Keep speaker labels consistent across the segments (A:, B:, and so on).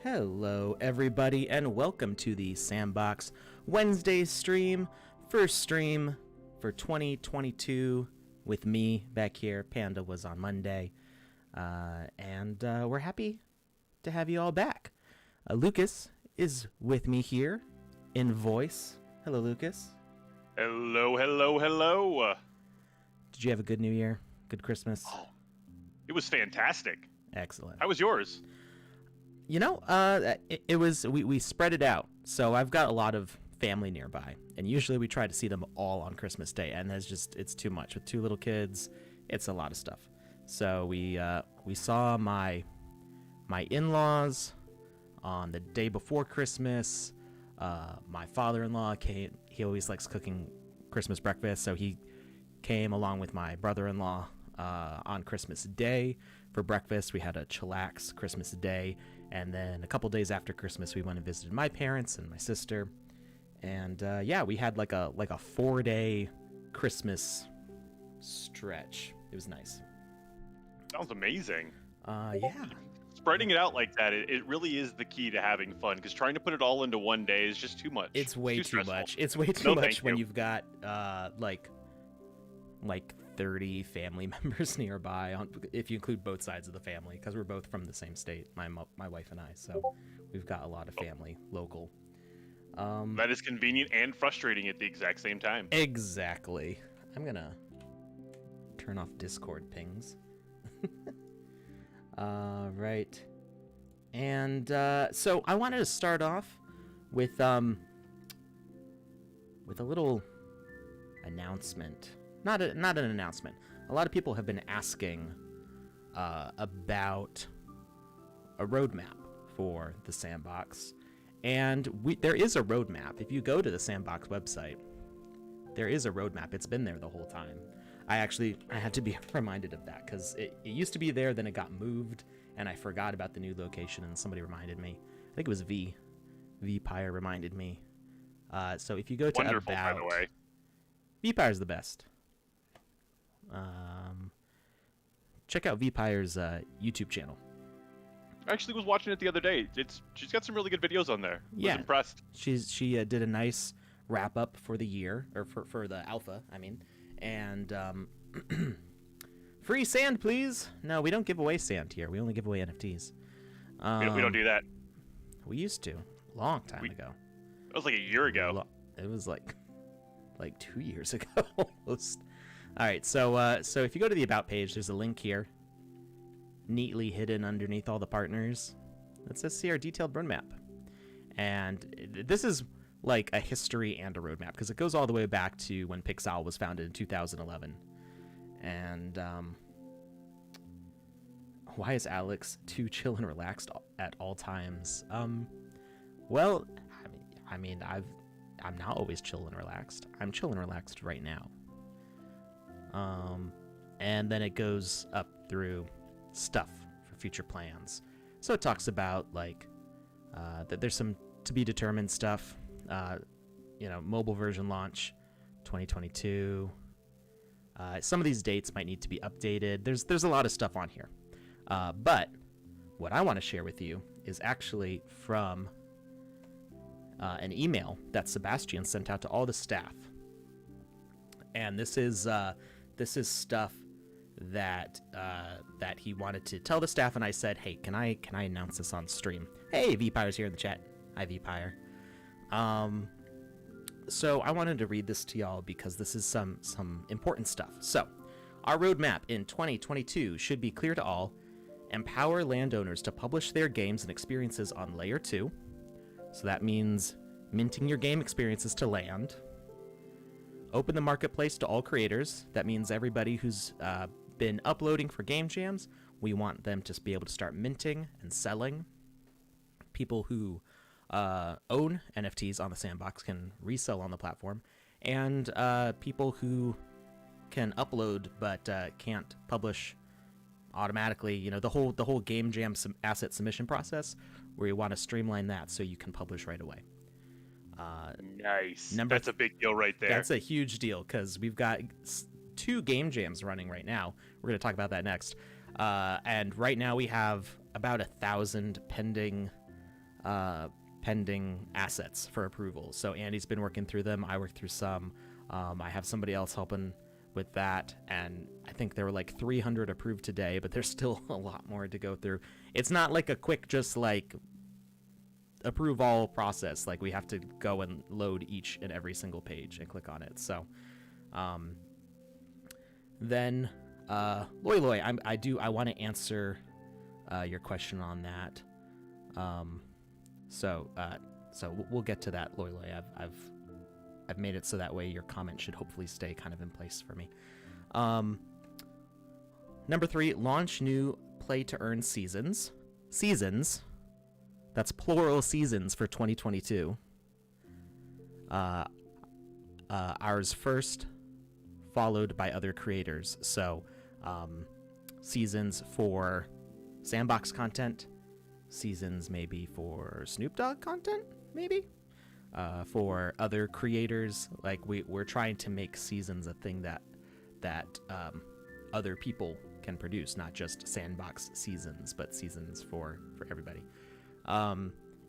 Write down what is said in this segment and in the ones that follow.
A: Hello, everybody, and welcome to the Sandbox Wednesday stream. First stream for 2022 with me back here. Panda was on Monday, and we're happy to have you all back. Lucas is with me here in voice. Hello, Lucas.
B: Hello, hello, hello.
A: Did you have a good New Year? Good Christmas?
B: Oh, it was fantastic.
A: Excellent.
B: How was yours?
A: You know, it was, we spread it out. So I've got a lot of family nearby, and usually we try to see them all on Christmas Day, and it's too much. With two little kids, it's a lot of stuff. So we saw my in-laws on the day before Christmas. My father-in-law came. He always likes cooking Christmas breakfast, so he came along with my brother-in-law on Christmas Day for breakfast. We had a chillax Christmas Day, and then a couple days after Christmas we went and visited my parents and my sister, and we had like a 4-day Christmas stretch. It was nice.
B: Sounds amazing.
A: Yeah.
B: Spreading it out like that, it really is the key to having fun, because trying to put it all into one day is just too much.
A: It's way
B: too
A: too much. It's way too much when you've got like 30 family members nearby, if you include both sides of the family, because we're both from the same state, my wife and I, so we've got a lot of family local.
B: That is convenient and frustrating at the exact same time.
A: Exactly. I'm gonna turn off Discord pings. Right. And so I wanted to start off with a little announcement. Not an announcement. A lot of people have been asking about a roadmap for the Sandbox, and there is a roadmap. If you go to the Sandbox website, there is a roadmap. It's been there the whole time. I had to be reminded of that, because it used to be there, then it got moved, and I forgot about the new location, and somebody reminded me. I think it was V Pyre reminded me. So if you go to
B: Wonderful,
A: About,
B: by the way.
A: V Pyre's the best. Check out V Pyre's YouTube channel.
B: I actually was watching it the other day. She's got some really good videos on there. I was impressed.
A: She did a nice wrap up for the year, or for the alpha, I mean. And free sand, please. No, we don't give away sand here. We only give away NFTs.
B: We don't do that.
A: We used to, a long time ago.
B: It was like a year ago.
A: It was like 2 years ago almost. All right, so if you go to the About page, there's a link here, neatly hidden underneath all the partners. It says see our detailed roadmap, and this is like a history and a roadmap, because it goes all the way back to when Pixel was founded in 2011. And why is Alex too chill and relaxed at all times? Well, I'm not always chill and relaxed. I'm chill and relaxed right now. And then it goes up through stuff for future plans. So it talks about like that there's some to be determined stuff. Mobile version launch 2022. Some of these dates might need to be updated. There's a lot of stuff on here. But what I want to share with you is actually from an email that Sebastian sent out to all the staff. And this is stuff that he wanted to tell the staff, and I said, hey, can I announce this on stream? Hey, VPyre's here in the chat. Hi, VPyre. So I wanted to read this to y'all because this is some important stuff. So, our roadmap in 2022 should be clear to all. Empower landowners to publish their games and experiences on Layer 2. So that means minting your game experiences to land. Open the marketplace to all creators. That means everybody who's been uploading for game jams, we want them to be able to start minting and selling. People who own NFTs on the Sandbox can resell on the platform, and people who can upload but can't publish automatically. The whole game jam asset submission process, where you want to streamline that so you can publish right away.
B: Nice. That's a big deal right there.
A: That's a huge deal, because we've got 2 game jams running right now. We're going to talk about that next. And right now we have about 1,000 pending pending assets for approval. So Andy's been working through them. I worked through some. I have somebody else helping with that, and I think there were like 300 approved today, but there's still a lot more to go through. It's not like a quick just like approve all process. Like we have to go and load each and every single page and click on it. So then Loy, I want to answer your question on that. So we'll get to that, Loy. I've made it so that way your comment should hopefully stay kind of in place for me. Number 3, launch new play-to-earn seasons. Seasons. That's plural seasons for 2022. Ours first, followed by other creators. So seasons for Sandbox content, seasons maybe for Snoop Dogg content, maybe? For other creators, like we're trying to make seasons a thing that other people can produce, not just Sandbox seasons, but seasons for everybody.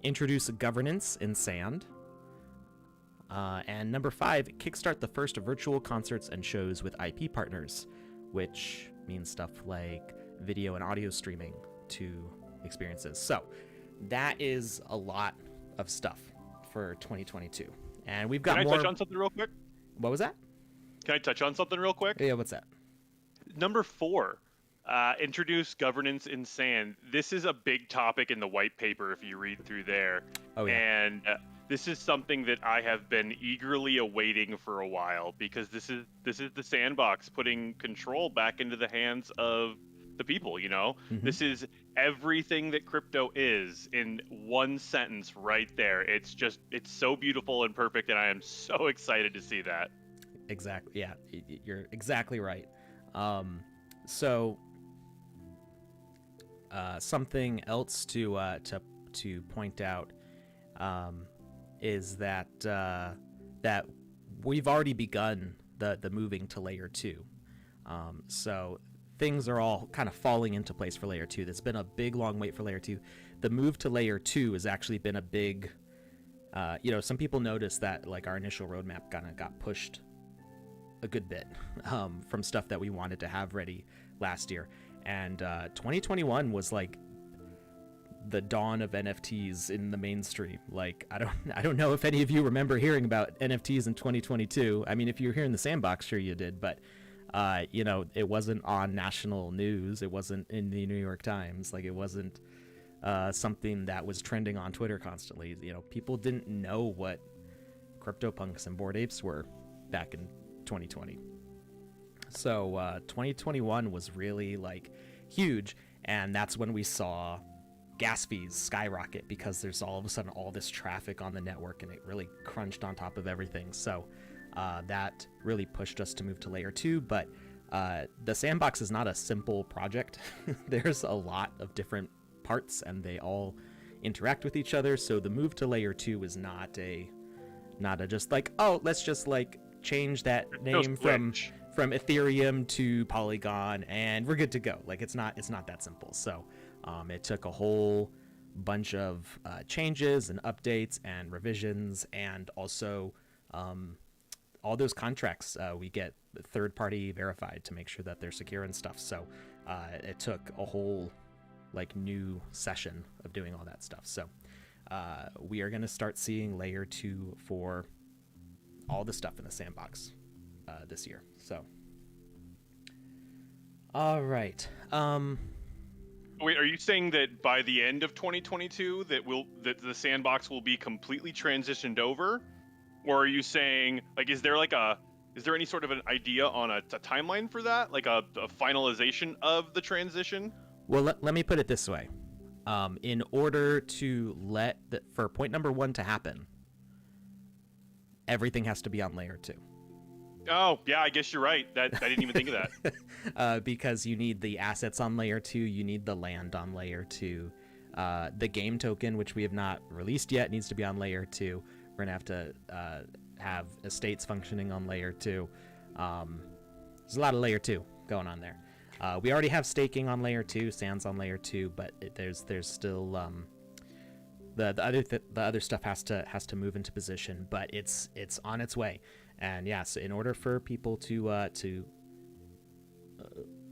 A: Introduce governance in SAND. And number 5, kickstart the first virtual concerts and shows with IP partners, which means stuff like video and audio streaming to experiences. So that is a lot of stuff for 2022, and we've got more.
B: Can I touch on something real quick?
A: What was that?
B: Can I touch on something real quick?
A: Yeah, what's that?
B: Number 4, introduce governance in SAND. This is a big topic in the white paper if you read through there.
A: Oh, yeah.
B: And this is something that I have been eagerly awaiting for a while, because this is the Sandbox putting control back into the hands of the people, you know?
A: Mm-hmm.
B: This is everything that crypto is in one sentence right there. It's so beautiful and perfect, and I am so excited to see that.
A: Exactly. Yeah, you're exactly right. So something else to point out is that that we've already begun the moving to layer 2. So things are all kind of falling into place for layer 2. There's been a big long wait for layer 2. The move to layer 2 has actually been a big, some people noticed that like our initial roadmap kind of got pushed a good bit from stuff that we wanted to have ready last year. And 2021 was like the dawn of NFTs in the mainstream. Like I don't know if any of you remember hearing about NFTs in 2022. I mean, if you were here in the Sandbox, sure you did, but it wasn't on national news. It wasn't in the New York Times. Like it wasn't something that was trending on Twitter constantly. People didn't know what CryptoPunks and Bored Apes were back in 2020. So 2021 was really like huge, and that's when we saw gas fees skyrocket because there's all of a sudden all this traffic on the network, and it really crunched on top of everything. So that really pushed us to move to layer 2, but the Sandbox is not a simple project. There's a lot of different parts, and they all interact with each other. So the move to layer 2 is not a just like, oh, let's just like change that name from Ethereum to Polygon and we're good to go. Like it's not that simple. So it took a whole bunch of changes and updates and revisions, and also all those contracts we get third-party verified to make sure that they're secure and stuff. So it took a whole like new session of doing all that stuff. So we are going to start seeing layer 2 for all the stuff in the Sandbox this year. So all right.
B: Wait, are you saying that by the end of 2022 that the Sandbox will be completely transitioned over? Or are you saying, like, is there any sort of an idea on a timeline for that? Like a finalization of the transition?
A: Well, let me put it this way. In order to for point number 1 to happen, everything has to be on layer 2.
B: Oh, yeah, I guess you're right. I didn't even think of
A: that. Because you need the assets on layer 2, you need the land on layer 2. The game token, which we have not released yet, needs to be on layer 2. We're going to have to have estates functioning on layer 2. There's a lot of layer 2 going on there. We already have staking on layer 2, sands on layer 2, but there's still the other stuff has to move into position, but it's on its way. And yeah, so in order for people to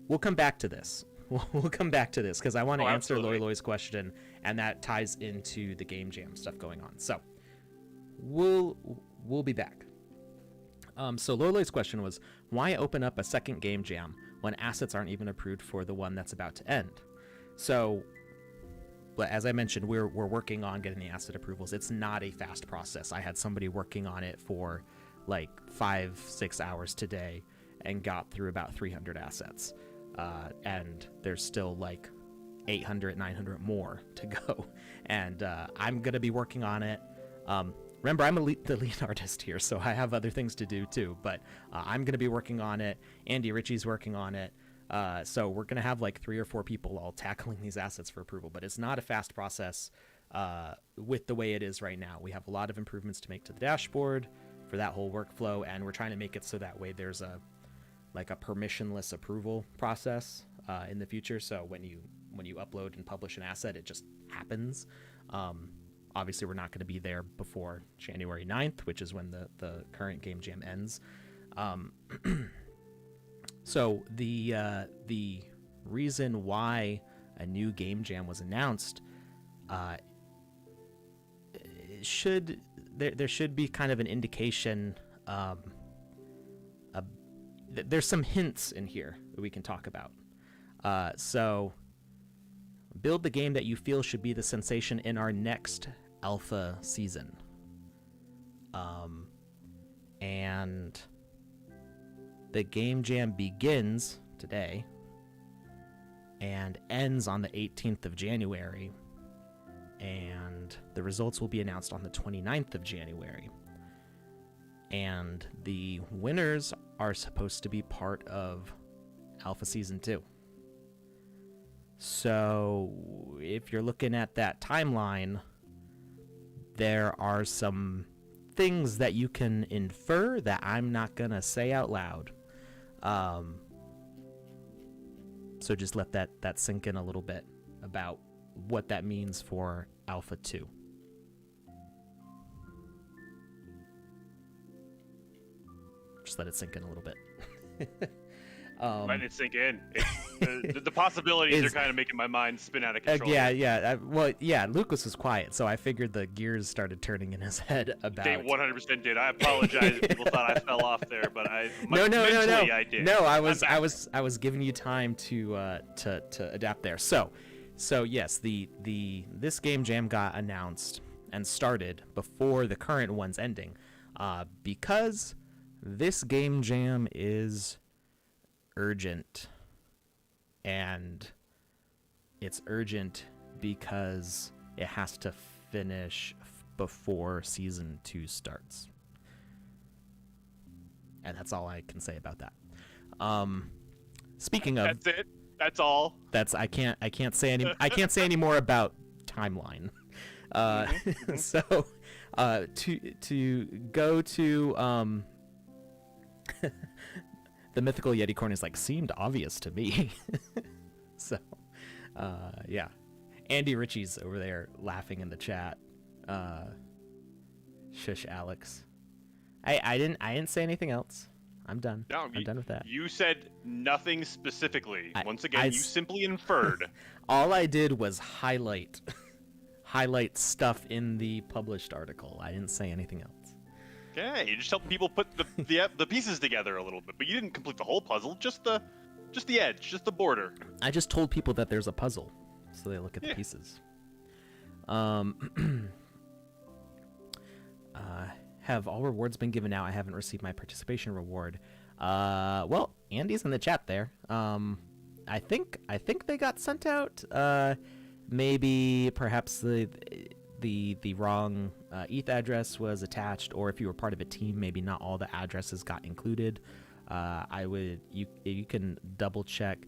A: we'll come back to this. We'll come back to this because I want to answer Loy's question, and that ties into the game jam stuff going on. So we'll be back. So Loy's question was, why open up a second game jam when assets aren't even approved for the one that's about to end? So, but as I mentioned, we're working on getting the asset approvals. It's not a fast process. I had somebody working on it for like 5-6 hours today and got through about 300 assets. And there's still like 800, 900 more to go. And I'm going to be working on it. Remember, I'm the lead artist here, so I have other things to do too. But I'm going to be working on it. Andy Ritchie's working on it. So we're going to have like 3 or 4 people all tackling these assets for approval. But it's not a fast process with the way it is right now. We have a lot of improvements to make to the dashboard for that whole workflow, and we're trying to make it so that way there's a permissionless approval process in the future. So when you upload and publish an asset, it just happens. Obviously, we're not going to be there before January 9th, which is when the current game jam ends. So the reason why a new game jam was announced, there should be kind of an indication. There's some hints in here that we can talk about. So build the game that you feel should be the sensation in our next alpha season. And the game jam begins today and ends on the 18th of January. And the results will be announced on the 29th of January. And the winners are supposed to be part of Alpha Season 2. So if you're looking at that timeline, there are some things that you can infer that I'm not going to say out loud. So just let that sink in a little bit about what that means for Alpha 2. Just let it sink in a little bit.
B: Letting it sink in. The possibilities are kind of making my mind spin out of control.
A: Yeah. Lucas was quiet, so I figured the gears started turning in his head about.
B: They 100% did. I apologize if people thought I fell off there, but
A: No.
B: I did.
A: No, I was giving you time to adapt there. So yes, this game jam got announced and started before the current one's ending, because this game jam is urgent, and it's urgent because it has to finish before season 2 starts. And that's all I can say about that. Speaking of,
B: that's it. That's all.
A: I can't say any more about timeline. So to go to the mythical Yeti corn is seemed obvious to me. So yeah, Andy Ritchie's over there laughing in the chat. Shush, Alex. I didn't say anything else. I'm done.
B: No,
A: I'm done with that.
B: You said nothing specifically. Once again, you simply inferred.
A: All I did was highlight stuff in the published article. I didn't say anything else.
B: Okay, you just helped people put the pieces together a little bit, but you didn't complete the whole puzzle. Just the edge, just the border.
A: I just told people that there's a puzzle, so they look at the pieces. Have all rewards been given out? I haven't received my participation reward. Well, Andy's in the chat there. I think they got sent out. Maybe perhaps the wrong ETH address was attached, or if you were part of a team, maybe not all the addresses got included. You can double check.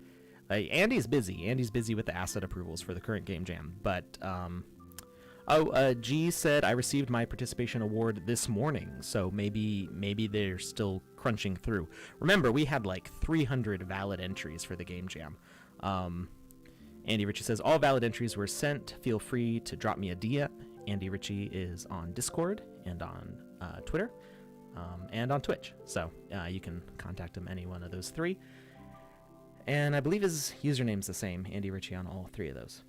A: Andy's busy. Andy's busy with the asset approvals for the current game jam, but G said I received my participation award this morning, so maybe they're still crunching through. Remember, we had 300 valid entries for the game jam. Andy Ritchie says all valid entries were sent. Feel free to drop me a DM Andy Ritchie is on Discord and on Twitter and on Twitch. So you can contact him any one of those three. And I believe his username's the same, Andy Ritchie, on all three of those.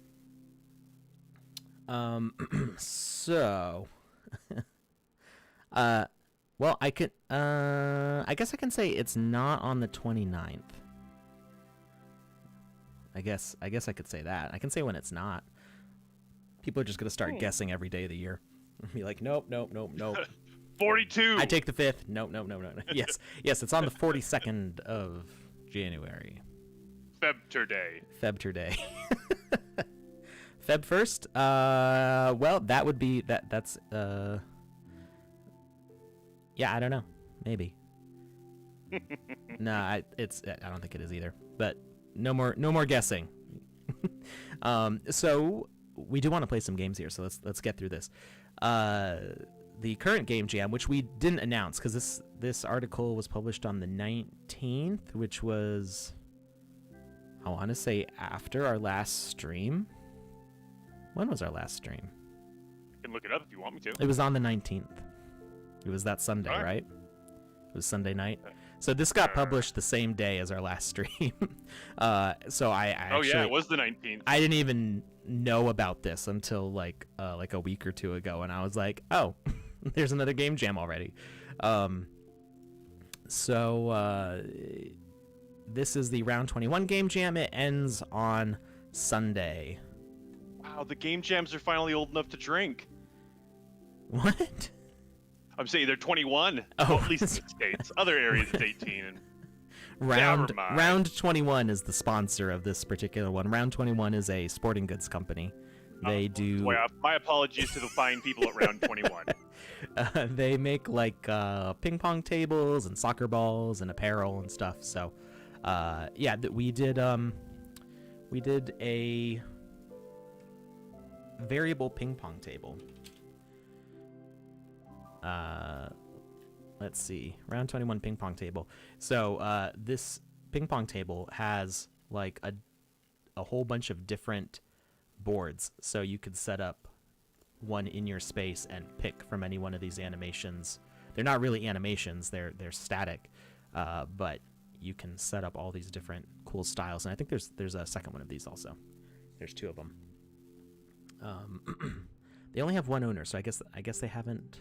A: So, well, I could, I guess I can say it's not on the 29th. I guess I could say that. I can say when it's not. People are just gonna start guessing every day of the year. Be like, nope.
B: 42.
A: I take the 5th. Nope. Yes, it's on the 42nd of January.
B: Febterday.
A: Feb 1st. Well, that would be that's yeah, I don't know. Maybe. Nah, I don't think it is either. But no more guessing. So we do want to play some games here, so let's get through this. The current game jam, which we didn't announce because this article was published on the 19th, which was, I want to say, after our last stream. When was our last stream?
B: I can look it up if you want me to.
A: It was on the 19th. It was that Sunday, right? It was Sunday night. So this got published the same day as our last stream. So I actually,
B: yeah, it was the 19th. I
A: didn't even know about this until like a week or two ago, and I was like, oh, there's another game jam already. So this is the round 21 game jam. It ends on Sunday.
B: Wow, the game jams are finally old enough to drink.
A: What?
B: I'm saying they're 21.
A: Oh,
B: well, at least in the States. Other areas it's 18. And
A: round 21 is the sponsor of this particular one. Round 21 is a sporting goods company. They do.
B: Well, my apologies to the fine people at Round 21.
A: They make like ping pong tables and soccer balls and apparel and stuff. So, yeah, we did a variable ping pong table. Let's see, round 21 ping pong table. So this ping pong table has like a whole bunch of different boards, so you could set up one in your space and pick from any one of these animations. They're not really animations, they're static, but you can set up all these different cool styles, and I think there's a second one of these also. There's two of them. They only have one owner, so I guess they haven't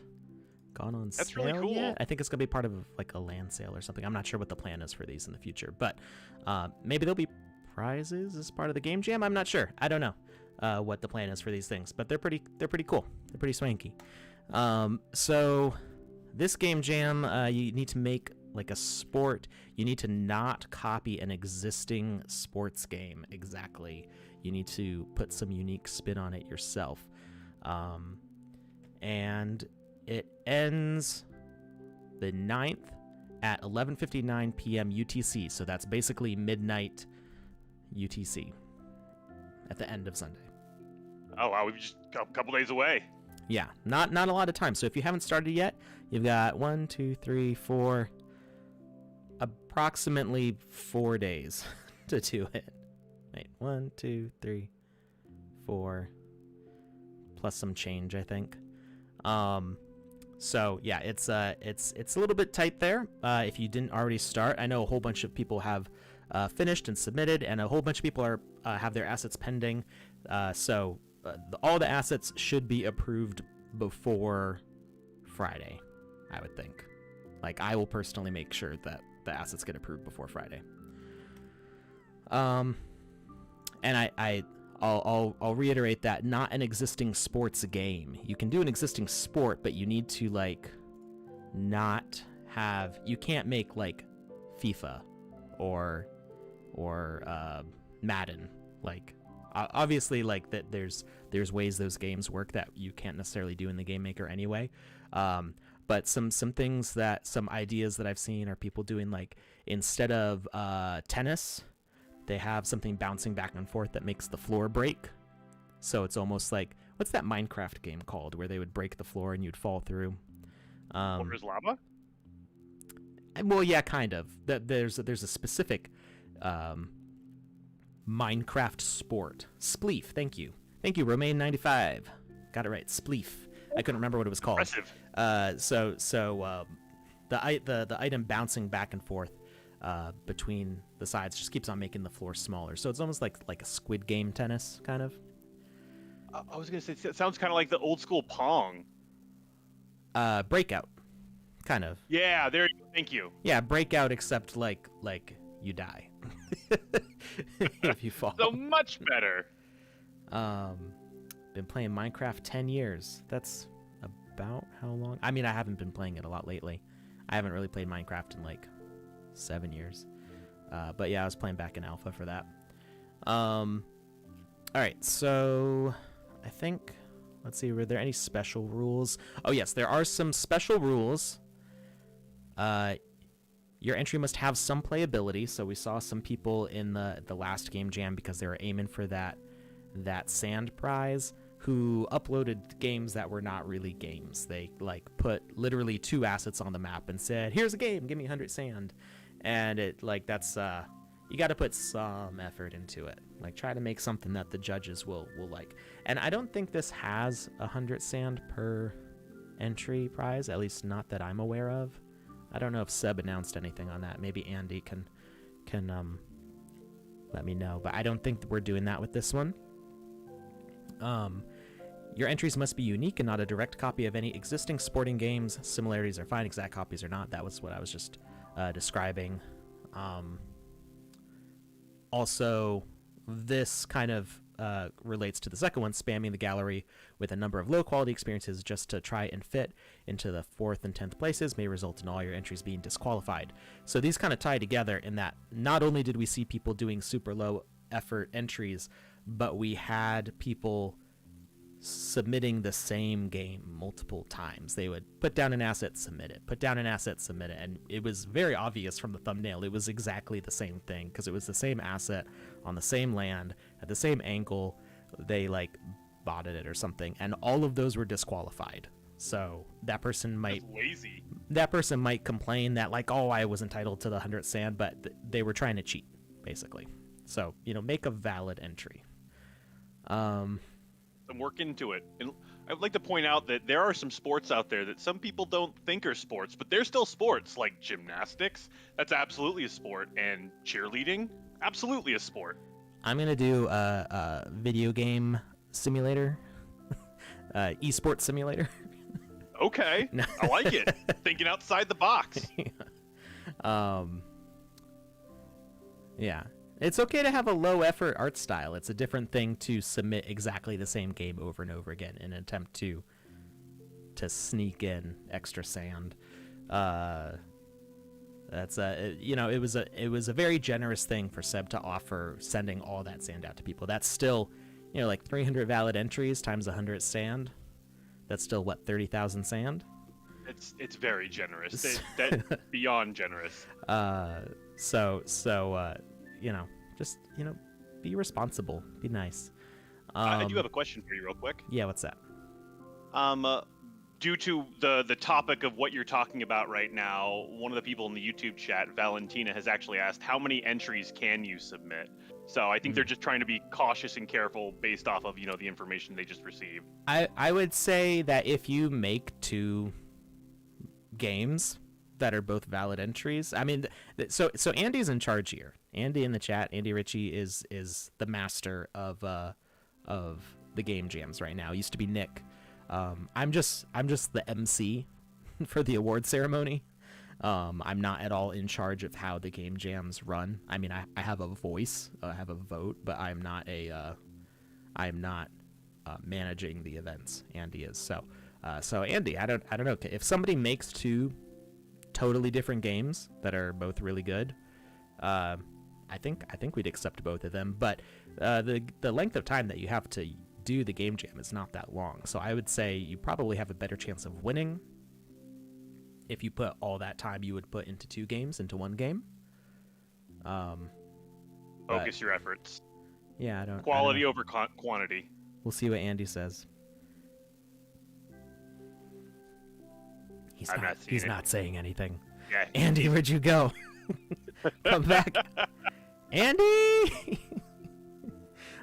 A: gone on sale.
B: That's really cool.
A: Yet. I think it's gonna be part of like a land sale or something. I'm not sure what the plan is for these in the future, but maybe there'll be prizes as part of the game jam. I'm not sure. I don't know what the plan is for these things, but they're pretty cool. They're pretty swanky. So this game jam, you need to make like a sport. You need to not copy an existing sports game exactly. You need to put some unique spin on it yourself. And it ends the 9th at 11:59 p.m. UTC. So that's basically midnight UTC at the end of Sunday.
B: Oh, wow. We've just a couple days away.
A: Yeah, not a lot of time. So if you haven't started yet, you've got 1, 2, 3, 4, approximately 4 days to do it. Wait, 1, 2, 3, 4, plus some change, I think. So yeah, it's a little bit tight there. If you didn't already start, I know a whole bunch of people have finished and submitted, and a whole bunch of people are have their assets pending. So all the assets should be approved before Friday, I would think. Like, I will personally make sure that the assets get approved before Friday. And I'll reiterate that not an existing sports game. You can do an existing sport, but you need to like not have. You can't make like FIFA or Madden. Like obviously, like that. There's ways those games work that you can't necessarily do in the game maker anyway. But some things that some ideas that I've seen are people doing, like, instead of tennis, they have something bouncing back and forth that makes the floor break. So it's almost like, what's that Minecraft game called where they would break the floor and you'd fall through?
B: Floor is lava?
A: Well, yeah, kind of. There's a specific Minecraft sport. Spleef, thank you, Romaine95. Got it right. Spleef. I couldn't remember what it was called.
B: Impressive.
A: The item bouncing back and forth between the sides just keeps on making the floor smaller. So it's almost like a Squid Game tennis kind of.
B: I was gonna say it sounds kind of like the old school Pong.
A: Breakout, kind of.
B: Yeah, there. Thank you.
A: Yeah, Breakout, except like you die if you fall.
B: So much better.
A: Been playing Minecraft 10 years. That's about how long? I mean, I haven't been playing it a lot lately. I haven't really played Minecraft in like 7 years. But yeah, I was playing back in alpha for that. All right, so I think, let's see, were there any special rules? Oh yes, there are some special rules. Your entry must have some playability. So we saw some people in the last game jam, because they were aiming for that sand prize, who uploaded games that were not really games. They like put literally 2 assets on the map and said, here's a game, give me 100 sand. And it like, that's you got to put some effort into it. Like, try to make something that the judges will like. And I don't think this has 100 sand per entry prize, at least not that I'm aware of. I don't know if Seb announced anything on that. Maybe Andy can let me know, but I don't think we're doing that with this one. Your entries must be unique and not a direct copy of any existing sporting games. Similarities are fine, exact copies are not. That was what I was just describing. Also, this kind of relates to the second one, spamming the gallery with a number of low-quality experiences just to try and fit into the 4th and 10th places may result in all your entries being disqualified. So these kind of tie together in that not only did we see people doing super low-effort entries, but we had people submitting the same game multiple times. They would put down an asset, submit it, put down an asset, submit it, and it was very obvious from the thumbnail it was exactly the same thing, because it was the same asset on the same land at the same angle. They like botted it or something, and all of those were disqualified. So that person might
B: lazy.
A: That person might complain that like, oh, I was entitled to the 100 sand, but they were trying to cheat basically. So, make a valid entry.
B: Some work into it. And I would like to point out that there are some sports out there that some people don't think are sports, but they're still sports, like gymnastics. That's absolutely a sport. And cheerleading, absolutely a sport.
A: I'm going to do a video game simulator, esports simulator.
B: Okay, I like it. Thinking outside the box.
A: Yeah. It's okay to have a low-effort art style. It's a different thing to submit exactly the same game over and over again in an attempt to sneak in extra sand. That's it was a very generous thing for Seb to offer, sending all that sand out to people. That's still, like 300 valid entries times 100 sand. That's still what, 30,000 sand?
B: It's very generous. That beyond generous.
A: Just, be responsible. Be nice.
B: I do have a question for you real quick.
A: Yeah, what's that?
B: Due to the topic of what you're talking about right now, one of the people in the YouTube chat, Valentina, has actually asked, how many entries can you submit? So I think they're just trying to be cautious and careful based off of, the information they just received.
A: I would say that if you make 2 games that are both valid entries, I mean, so Andy's in charge here. Andy in the chat, Andy Ritchie is the master of the game jams right now. It used to be Nick. I'm just the MC for the award ceremony. I'm not at all in charge of how the game jams run. I mean, I have a voice, I have a vote, but I'm not managing the events. Andy is. So Andy, I don't know if somebody makes 2 totally different games that are both really good. I think we'd accept both of them, but the length of time that you have to do the game jam is not that long. So I would say you probably have a better chance of winning if you put all that time you would put into 2 games into 1 game.
B: Focus your efforts.
A: Yeah, I don't.
B: Quality over quantity.
A: We'll see what Andy says. He's not saying anything.
B: Yeah.
A: Andy, where'd you go? Come back. Andy!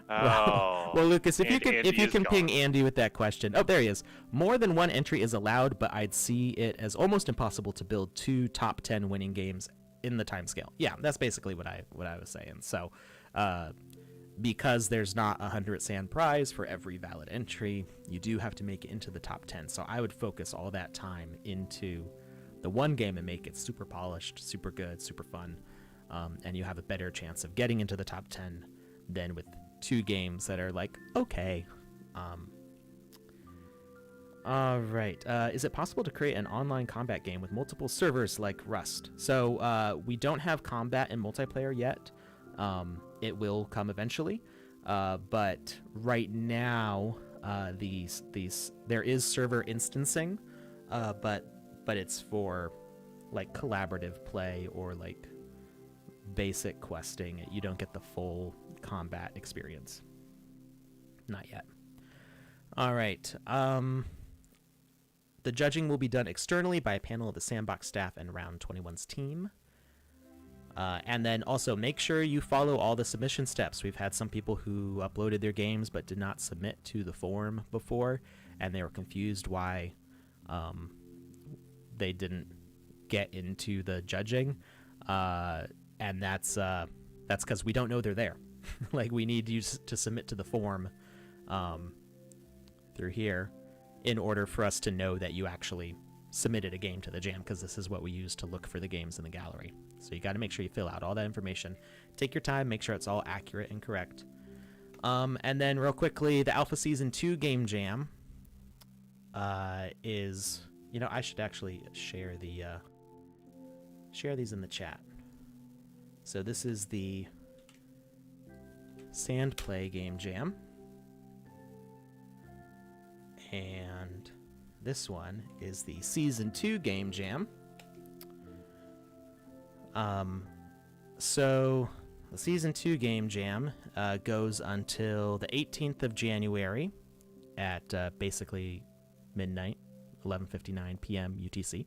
A: Well, Lucas, if you
B: and
A: can
B: Andy is
A: ping
B: gone.
A: Andy with that question. Oh, there he is. More than one entry is allowed, but I'd see it as almost impossible to build 2 top 10 winning games in the timescale. Yeah, that's basically what I was saying. So, because there's not a 100 sand prize for every valid entry, you do have to make it into the top 10. So I would focus all that time into the one game and make it super polished, super good, super fun, and you have a better chance of getting into the top 10 than with 2 games that are like, okay. All right. Is it possible to create an online combat game with multiple servers like Rust? So we don't have combat in multiplayer yet. It will come eventually. But right now, there is server instancing, but it's for like collaborative play or like basic questing. You don't get the full combat experience. Not yet. All right. The judging will be done externally by a panel of the Sandbox staff and Round 21's team. And then also make sure you follow all the submission steps. We've had some people who uploaded their games but did not submit to the form before, and they were confused why they didn't get into the judging. And that's because we don't know they're there. Like, we need you to submit to the form through here in order for us to know that you actually submitted a game to the jam, because this is what we use to look for the games in the gallery. So you got to make sure you fill out all that information. Take your time, make sure it's all accurate and correct. And then real quickly, the Alpha Season 2 game jam is, I should actually share these in the chat. So this is the Sand Play game jam. And this one is the Season 2 game jam. So the Season 2 game jam goes until the 18th of January at basically midnight, 11:59 p.m. UTC.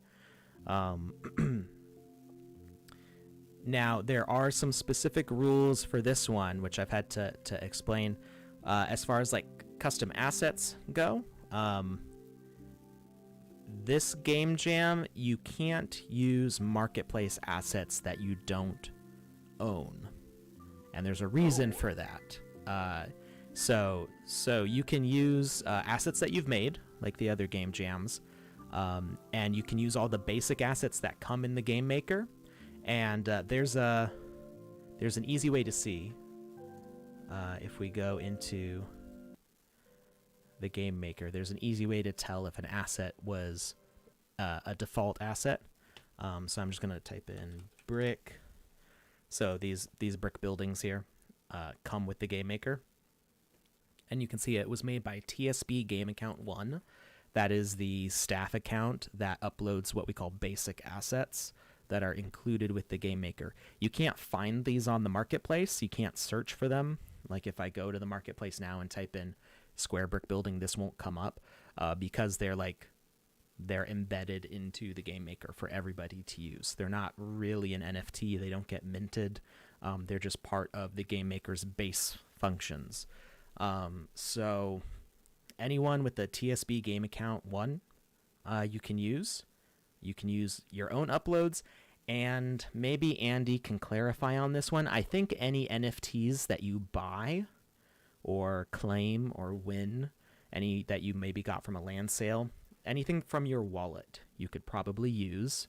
A: Now, there are some specific rules for this one, which I've had to explain. As far as like custom assets go, this game jam, you can't use marketplace assets that you don't own, and there's a reason for that. So you can use assets that you've made, like the other game jams, and you can use all the basic assets that come in the game maker. And there's an easy way to see if we go into the game maker. There's an easy way to tell if an asset was a default asset. So I'm just gonna type in brick. So these brick buildings here come with the game maker, and you can see it was made by TSB Game Account 1. That is the staff account that uploads what we call basic assets that are included with the game maker. You can't find these on the marketplace. You can't search for them. Like if I go to the marketplace now and type in square brick building, this won't come up because they're embedded into the game maker for everybody to use. They're not really an NFT. They don't get minted. They're just part of the game maker's base functions. So anyone with the TSB Game Account 1, you can use. You can use your own uploads, and maybe Andy can clarify on this one. I think any NFTs that you buy or claim or win, any that you maybe got from a land sale, anything from your wallet, you could probably use.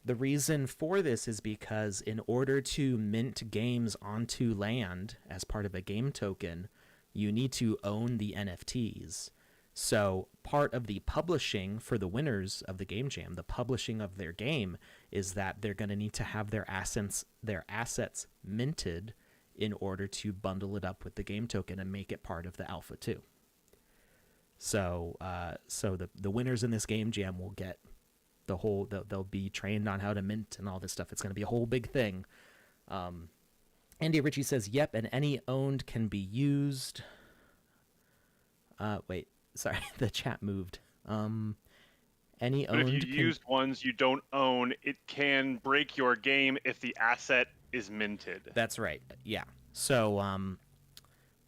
A: The reason for this is because in order to mint games onto land as part of a game token, you need to own the NFTs. So part of the publishing for the winners of the game jam, the publishing of their game, is that they're going to need to have their assets minted in order to bundle it up with the game token and make it part of the alpha too. So the winners in this game jam will get the whole. They'll be trained on how to mint and all this stuff. It's going to be a whole big thing. Andy Ritchie says, "Yep, and any owned can be used." Wait. Sorry, the chat moved. Any
B: But
A: owned.
B: if you used ones you don't own, it can break your game if the asset is minted.
A: That's right. Yeah. So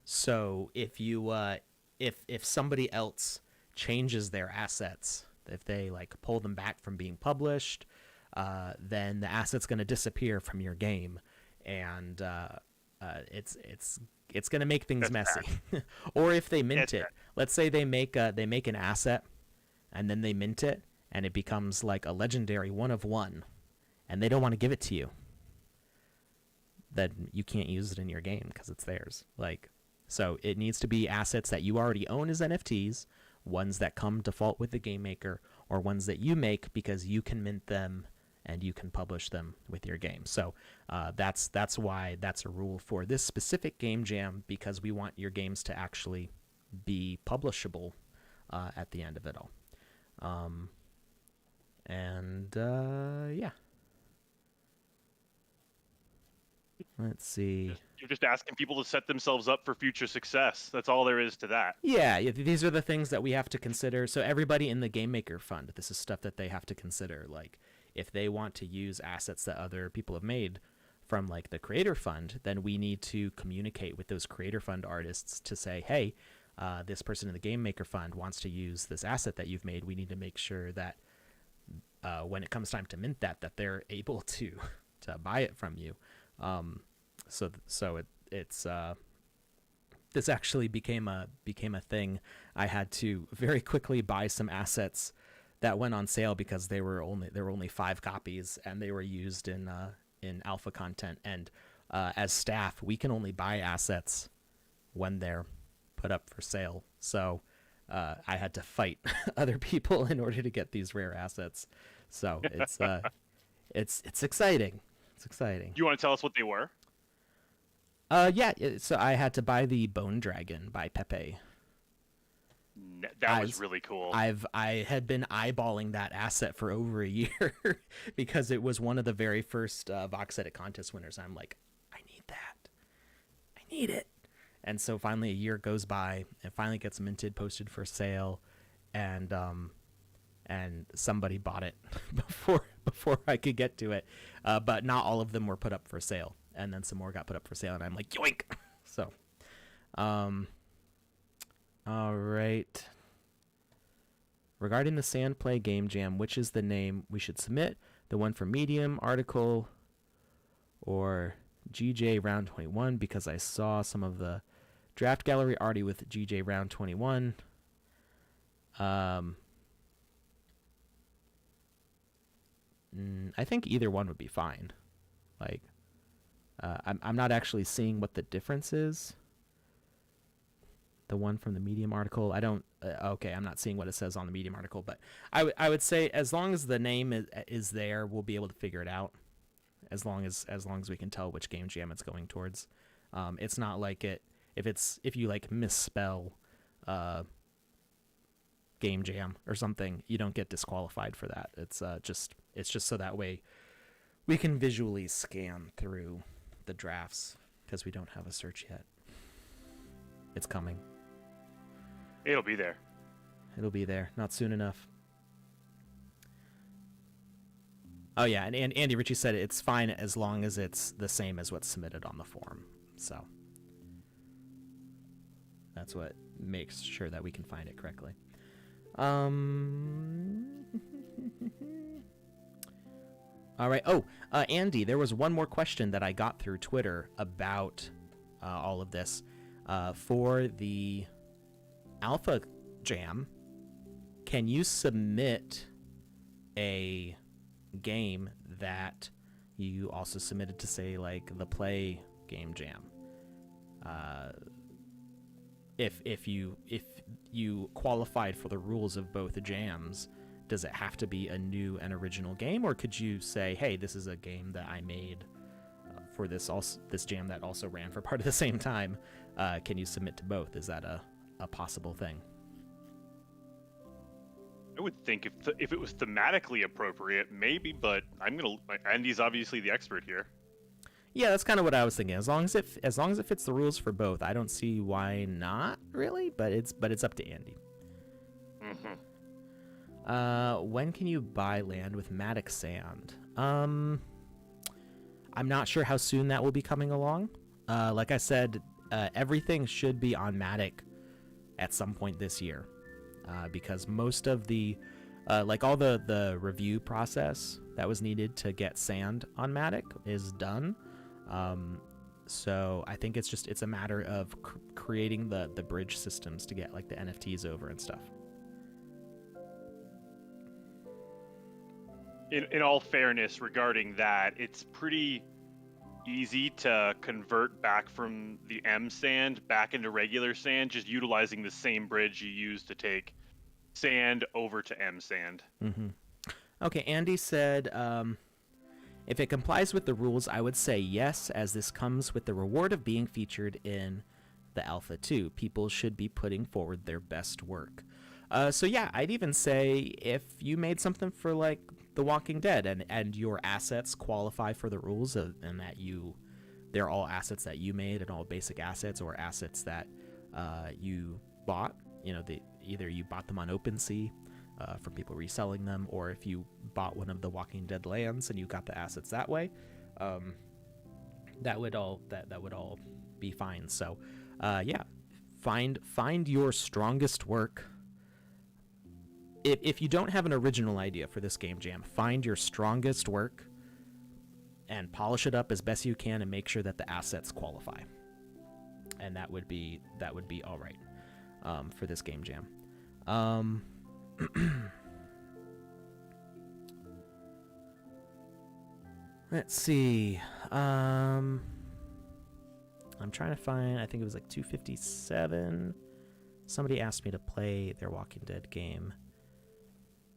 A: So if somebody else changes their assets, if they like pull them back from being published, then the asset's going to disappear from your game, and it's going to make things
B: That's
A: messy. Or if they mint
B: That's
A: it,
B: bad.
A: let's say they make an asset, and then they mint it, and it becomes like a legendary one of one, and they don't want to give it to you, then you can't use it in your game because it's theirs. Like, so it needs to be assets that you already own as NFTs, ones that come default with the game maker, or ones that you make because you can mint them and you can publish them with your game. So that's why that's a rule for this specific game jam, because we want your games to actually be publishable at the end of it all. Yeah. Let's see.
B: You're just asking people to set themselves up for future success. That's all there is to that.
A: Yeah, these are the things that we have to consider. So everybody in the Game Maker Fund, this is stuff that they have to consider. Like, if they want to use assets that other people have made from like the Creator Fund, then we need to communicate with those Creator Fund artists to say, hey, this person in the Game Maker Fund wants to use this asset that you've made. We need to make sure that when it comes time to mint that they're able to buy it from you. It's this actually became a thing. I had to very quickly buy some assets that went on sale because there were only 5 copies and they were used in alpha content. And as staff, we can only buy assets when they're put up for sale. So I had to fight other people in order to get these rare assets. So it's exciting. It's exciting.
B: Do you want to tell us what they were?
A: So I had to buy the Bone Dragon by Pepe.
B: That was really cool.
A: I had been eyeballing that asset for over a year because it was one of the very first Vox Edit contest winners. I'm like, I need that. I need it. And so finally a year goes by, it finally gets minted, posted for sale, and somebody bought it before I could get to it. But not all of them were put up for sale. And then some more got put up for sale, and I'm like, yoink! So, all right. Regarding the Sand Play Game Jam, which is the name we should submit? The one for Medium, Article, or GJ Round 21? Because I saw some of the draft gallery already with GJ Round 21. I think either one would be fine. Like, I'm not actually seeing what the difference is. The one from the Medium article, I don't. Okay, I'm not seeing what it says on the Medium article, but I would say as long as the name is there, we'll be able to figure it out. As long as we can tell which game jam it's going towards. It's not like if you like misspell game jam or something, you don't get disqualified for that. It's just so that way we can visually scan through the drafts, because we don't have a search yet. It's coming.
B: It'll be there.
A: It'll be there. Not soon enough. Oh yeah, and Andy Ritchie said it's fine as long as it's the same as what's submitted on the form. So that's what makes sure that we can find it correctly. All right. Oh, Andy, there was one more question that I got through Twitter about all of this. For the Alpha Jam, can you submit a game that you also submitted to, say, like the Play Game Jam? If you qualified for the rules of both jams, does it have to be a new and original game, or could you say, hey, this is a game that I made for this jam that also ran for part of the same time? Can you submit to both? Is that a possible thing?
B: I would think if it was thematically appropriate, maybe, but Andy's obviously the expert here.
A: Yeah, that's kind of what I was thinking. As long as it fits the rules for both, I don't see why not, really. But it's up to Andy.
B: Mm-hmm.
A: When can you buy land with Matic Sand? I'm not sure how soon that will be coming along. Like I said, everything should be on Matic at some point this year, because most of the like all the review process that was needed to get Sand on Matic is done. So I think it's a matter of creating the bridge systems to get like the NFTs over and stuff.
B: In all fairness regarding that, it's pretty easy to convert back from the M sand back into regular sand, just utilizing the same bridge you used to take sand over to M sand.
A: Mm-hmm. Okay, Andy said, if it complies with the rules, I would say yes, as this comes with the reward of being featured in the alpha too. People should be putting forward their best work. So yeah, I'd even say if you made something for like The Walking Dead and your assets qualify for the rules and that they're all assets that you made and all basic assets or assets that you bought, either you bought them on OpenSea from people reselling them, or if you bought one of the Walking Dead lands and you got the assets that way, that would all be fine. So yeah, find your strongest work. If you don't have an original idea for this game jam, find your strongest work and polish it up as best you can and make sure that the assets qualify. And that would be all right for this game jam. Let's see. I'm trying to find, I think it was like 257. Somebody asked me to play their Walking Dead game,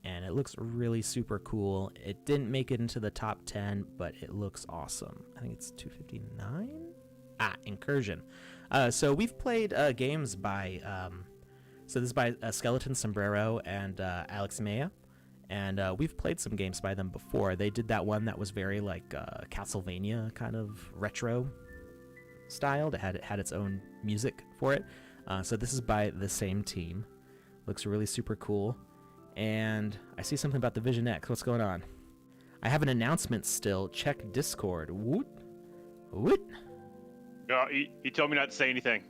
A: and it looks really super cool. It didn't make it into the top 10, but it looks awesome. I think it's 259? Incursion. So we've played games by, so this is by Skeleton Sombrero and Alex Maya, and we've played some games by them before. They did that one that was very like Castlevania kind of retro styled. It had its own music for it. So this is by the same team. Looks really super cool. And I see something about the Vision X. What's going on? I have an announcement still. Check Discord. Woot. Woot.
B: He told me not to say anything.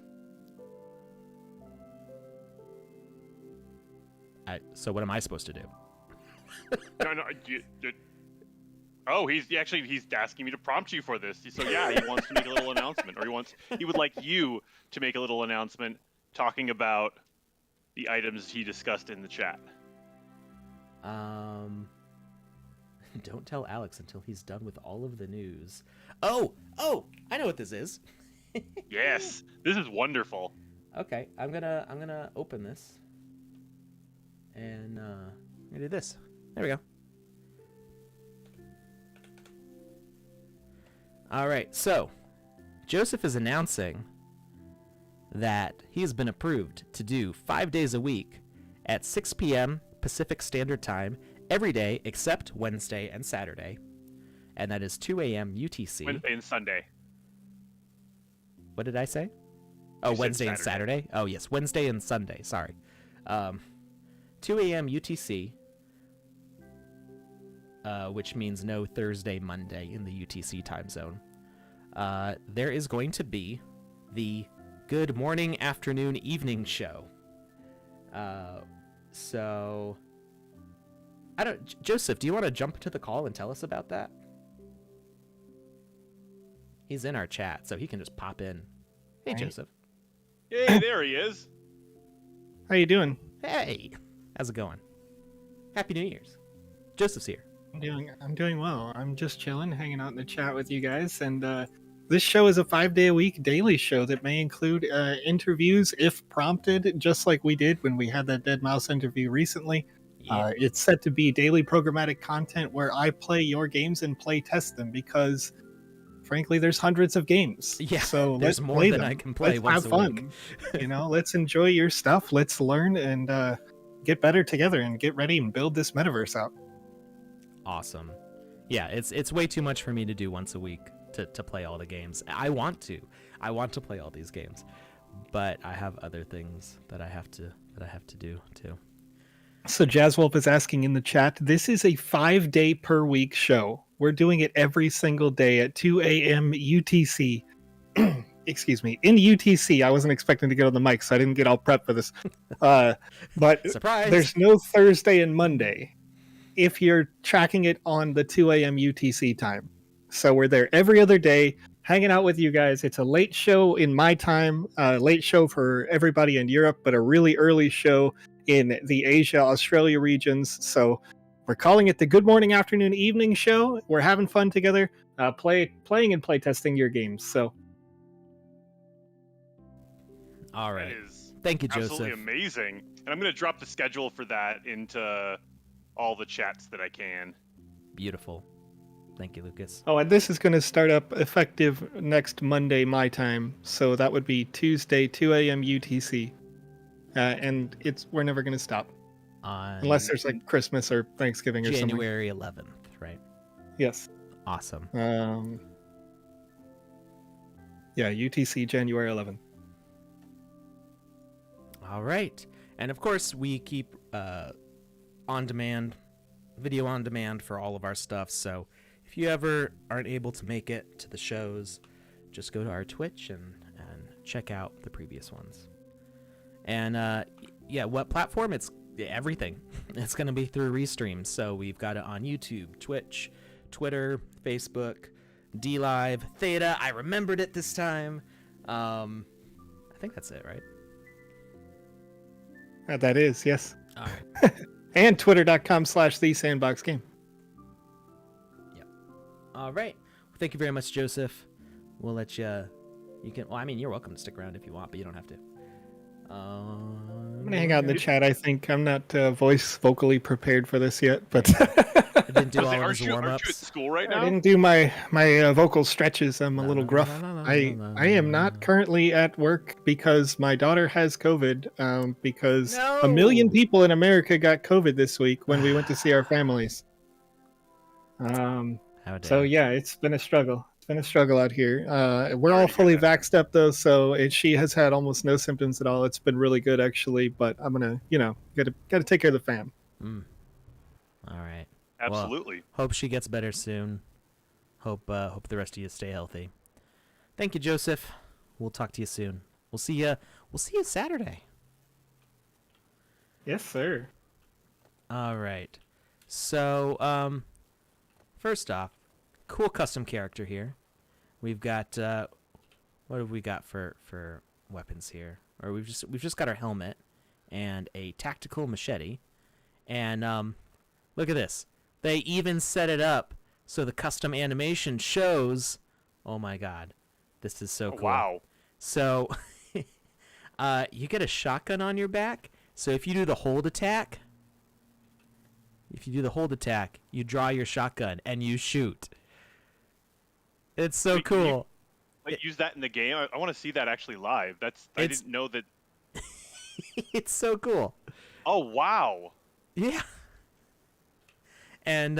A: So what am I supposed to do?
B: No. Oh, he's asking me to prompt you for this. So yeah, he wants to make a little announcement, or he would like you to make a little announcement talking about the items he discussed in the chat.
A: Don't tell Alex until he's done with all of the news. Oh, I know what this is.
B: Yes, this is wonderful.
A: Okay, I'm gonna open this, and I'm gonna do this. There we go. All right, so Joseph is announcing that he has been approved to do 5 days a week at 6 p.m. Pacific Standard Time every day except Wednesday and Saturday, and that is 2 a.m. UTC.
B: Wednesday and Sunday.
A: What did I say? Oh,
B: You said
A: Wednesday and Saturday? Oh, yes, Wednesday and Sunday, sorry. 2 a.m. UTC, which means no Thursday, Monday in the UTC time zone. There is going to be the Good Morning, Afternoon, Evening show. So, Joseph, do you want to jump to the call and tell us about that? He's in our chat, so he can just pop in. Hey,
C: Right.
A: Joseph.
B: Hey, there he is.
C: How you doing?
A: Hey, how's it going? Happy New Year's. Joseph's here.
C: I'm doing well. I'm just chilling, hanging out in the chat with you guys, and this show is a 5-day-a-week daily show that may include interviews if prompted, just like we did when we had that Dead Mouse interview recently.
A: Yeah.
C: It's set to be daily programmatic content where I play your games and play test them because, frankly, there's hundreds of games.
A: Yeah,
C: so
A: there's
C: let's
A: more
C: play
A: than
C: them.
A: I can play
C: Let's
A: once
C: have
A: a
C: fun.
A: week.
C: Let's enjoy your stuff. Let's learn and get better together and get ready and build this metaverse out.
A: Awesome. Yeah, it's way too much for me to do once a week to play all the games. I want to play all these games, but I have other things that I have to do too.
C: So Jazzwolf is asking in the chat, this is a 5-day per week show. We're doing it every single day at 2 a.m. UTC. excuse me, in UTC. I wasn't expecting to get on the mic, so I didn't get all prepped for this. But
A: Surprise!
C: there's no Thursday and Monday if you're tracking it on the 2 a.m. UTC time. So we're there every other day, hanging out with you guys. It's a late show in my time, late show for everybody in Europe, but a really early show in the Asia, Australia regions. So we're calling it the Good Morning, Afternoon, Evening show. We're having fun together, playing and play testing your games. So,
A: All right.
B: That is
A: Thank you,
B: absolutely
A: Joseph.
B: amazing. And I'm going to drop the schedule for that into all the chats that I can.
A: Beautiful. Thank you, Lucas.
C: oh, and this is going to start up effective next Monday my time. So that would be Tuesday, 2 a.m. UTC. And we're never going to stop
A: On
C: unless there's like Christmas or Thanksgiving or something.
A: January 11th, right?
C: Yes.
A: Awesome.
C: Yeah, UTC January 11th.
A: All right. And of course, we keep on demand, video on demand for all of our stuff. So if you ever aren't able to make it to the shows, just go to our Twitch and check out the previous ones. And yeah, what platform? It's everything. It's going to be through Restream. So we've got it on YouTube, Twitch, Twitter, Facebook, DLive, Theta. I remembered it this time. I think that's it, right?
C: That is, yes.
A: All right.
C: And twitter.com/thesandboxgame.
A: All right. Well, thank you very much, Joseph. We'll let you. You can. Well, I mean, you're welcome to stick around if you want, but you don't have to.
C: I'm gonna hang out in the chat. I think I'm not vocally prepared for this yet, but
A: I didn't do all of
B: Aren't
A: his
B: you
A: warm
B: at
A: ups.
B: school right
C: I
B: now?
C: didn't do my vocal stretches. I'm a little gruff. I am not currently at work because my daughter has COVID. Because a million people in America got COVID this week when we went to see our families. So yeah, it's been a struggle. It's been a struggle out here. We're all fully vaxxed up though, so she has had almost no symptoms at all. It's been really good actually, but I'm gonna, gotta take care of the fam.
A: All right.
B: Absolutely.
A: Well, hope she gets better soon. Hope the rest of you stay healthy. Thank you, Joseph. We'll talk to you soon. We'll see you Saturday.
C: Yes, sir.
A: All right. So, first off, cool custom character here. We've got what have we got for weapons here? Or we've just got our helmet and a tactical machete. And look at this. They even set it up so the custom animation shows. Oh my god. This is so cool.
B: Wow.
A: So you get a shotgun on your back. So if you do the hold attack, you draw your shotgun and you shoot. It's so
B: Wait, can you,
A: cool.
B: use that in the game? I want to see that actually live. I didn't know that.
A: It's so cool.
B: Oh wow.
A: Yeah. And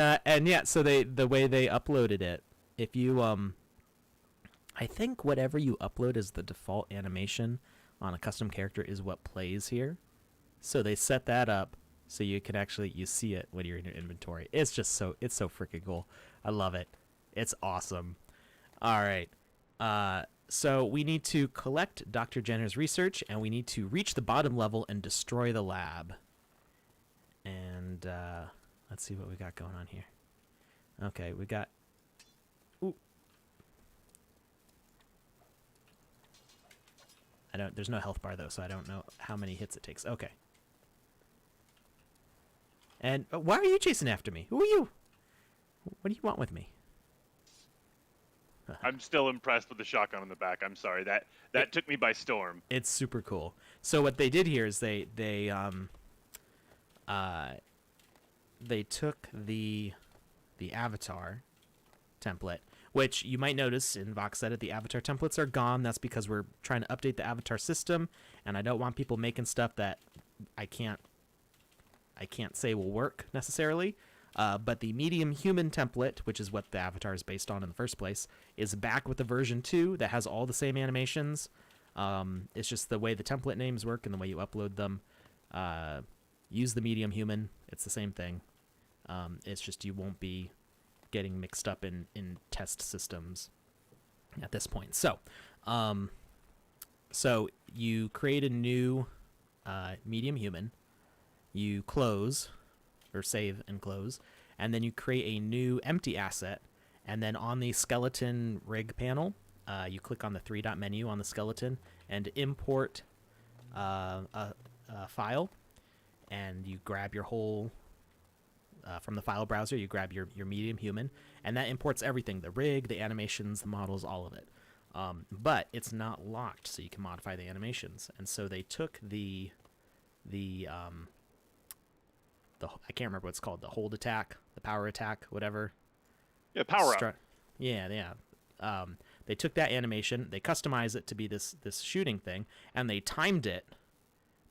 A: yeah, so the way they uploaded it, if you I think whatever you upload as the default animation on a custom character is what plays here. So they set that up so you can you see it when you're in your inventory. It's so freaking cool. I love it. It's awesome. All right. So we need to collect Dr. Jenner's research, and we need to reach the bottom level and destroy the lab. And let's see what we got going on here. Okay, we got... Ooh. There's no health bar, though, so I don't know how many hits it takes. Okay. And why are you chasing after me? Who are you? What do you want with me?
B: I'm still impressed with the shotgun on the back. I'm sorry. That took me by storm.
A: It's super cool. So what they did here is they took the avatar template, which you might notice in Vox Edit, the avatar templates are gone. That's because we're trying to update the avatar system, and I don't want people making stuff that I can't say will work necessarily. But the medium human template, which is what the avatar is based on in the first place, is back with the version 2 that has all the same animations. It's just the way the template names work and the way you upload them. Use the medium human. It's the same thing. It's just you won't be getting mixed up in test systems at this point. So So you create a new medium human, you close or save and close, and then you create a new empty asset. And then on the skeleton rig panel, you click on the three-dot menu on the skeleton and import a file, and you grab your whole from the file browser. You grab your medium human, and that imports everything: the rig, the animations, the models, all of it. But it's not locked, so you can modify the animations. And so they took the I can't remember what it's called, the hold attack, the power attack, whatever.
B: Yeah, power up.
A: Yeah. They took that animation, they customized it to be this shooting thing, and they timed it.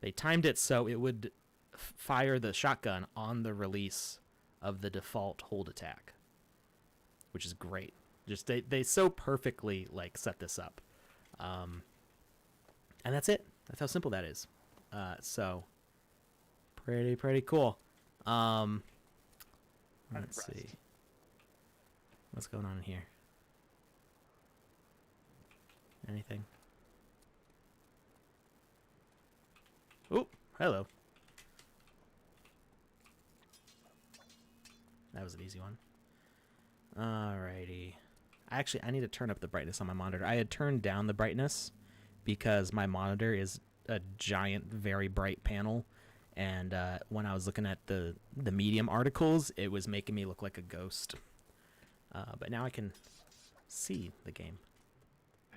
A: They timed it so it would fire the shotgun on the release of the default hold attack, which is great. Just they so perfectly like set this up, and that's it. That's how simple that is. So pretty cool. Let's see what's going on in here. Anything? Oh, hello. That was an easy one. Alrighty. Actually, I need to turn up the brightness on my monitor. I had turned down the brightness because my monitor is a giant, very bright panel. And when I was looking at the Medium articles, it was making me look like a ghost. But now I can see the game.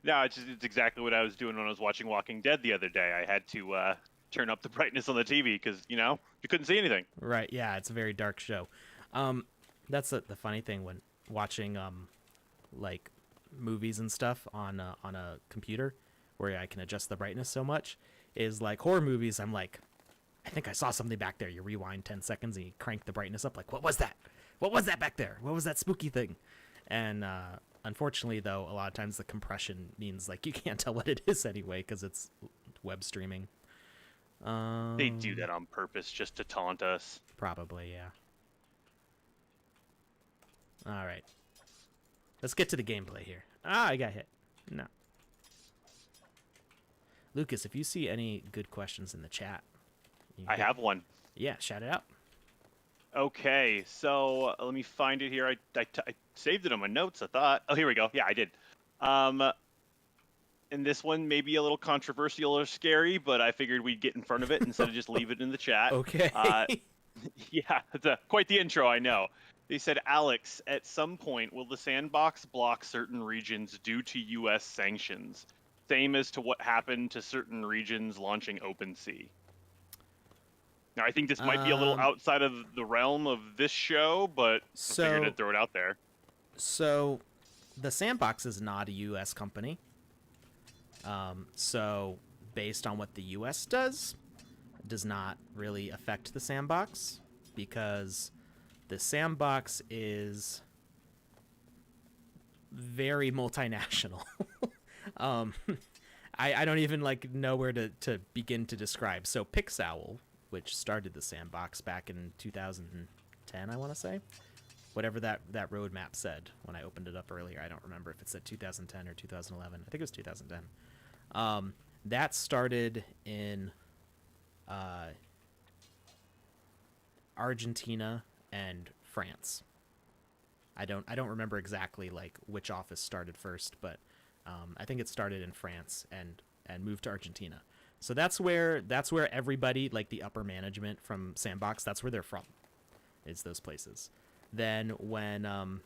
B: No, it's exactly what I was doing when I was watching Walking Dead the other day. I had to turn up the brightness on the TV because, you couldn't see anything.
A: Right, yeah, it's a very dark show. That's the funny thing when watching like movies and stuff on a computer where I can adjust the brightness so much, is like horror movies. I'm like, I think I saw something back there. You rewind 10 seconds and you crank the brightness up. Like, what was that? What was that back there? What was that spooky thing? And unfortunately, though, a lot of times the compression means like you can't tell what it is anyway because it's web streaming.
B: They do that on purpose just to taunt us.
A: Probably, yeah. All right. Let's get to the gameplay here. I got hit. No. Lucas, if you see any good questions in the chat.
B: I have one.
A: Yeah, shout it out.
B: Okay, so let me find it here. I saved it on my notes, I thought. Oh, here we go. Yeah, I did. And this one may be a little controversial or scary, but I figured we'd get in front of it instead of just leave it in the chat.
A: Okay.
B: Yeah, it's quite the intro, I know. They said, Alex, at some point, will the sandbox block certain regions due to U.S. sanctions? Same as to what happened to certain regions launching OpenSea. Now, I think this might be a little outside of the realm of this show, but I figured I'd throw it out there.
A: So, the Sandbox is not a U.S. company. So, based on what the U.S. does not really affect the Sandbox, because the Sandbox is very multinational. I don't even know where to begin to describe. So Pixowl, which started the Sandbox back in 2010, I want to say, whatever that roadmap said when I opened it up earlier. I don't remember if it said 2010 or 2011. I think it was 2010. That started in Argentina and France. I don't remember exactly which office started first, but I think it started in France and moved to Argentina. So that's where everybody, the upper management from Sandbox, that's where they're from. Is those places. Then when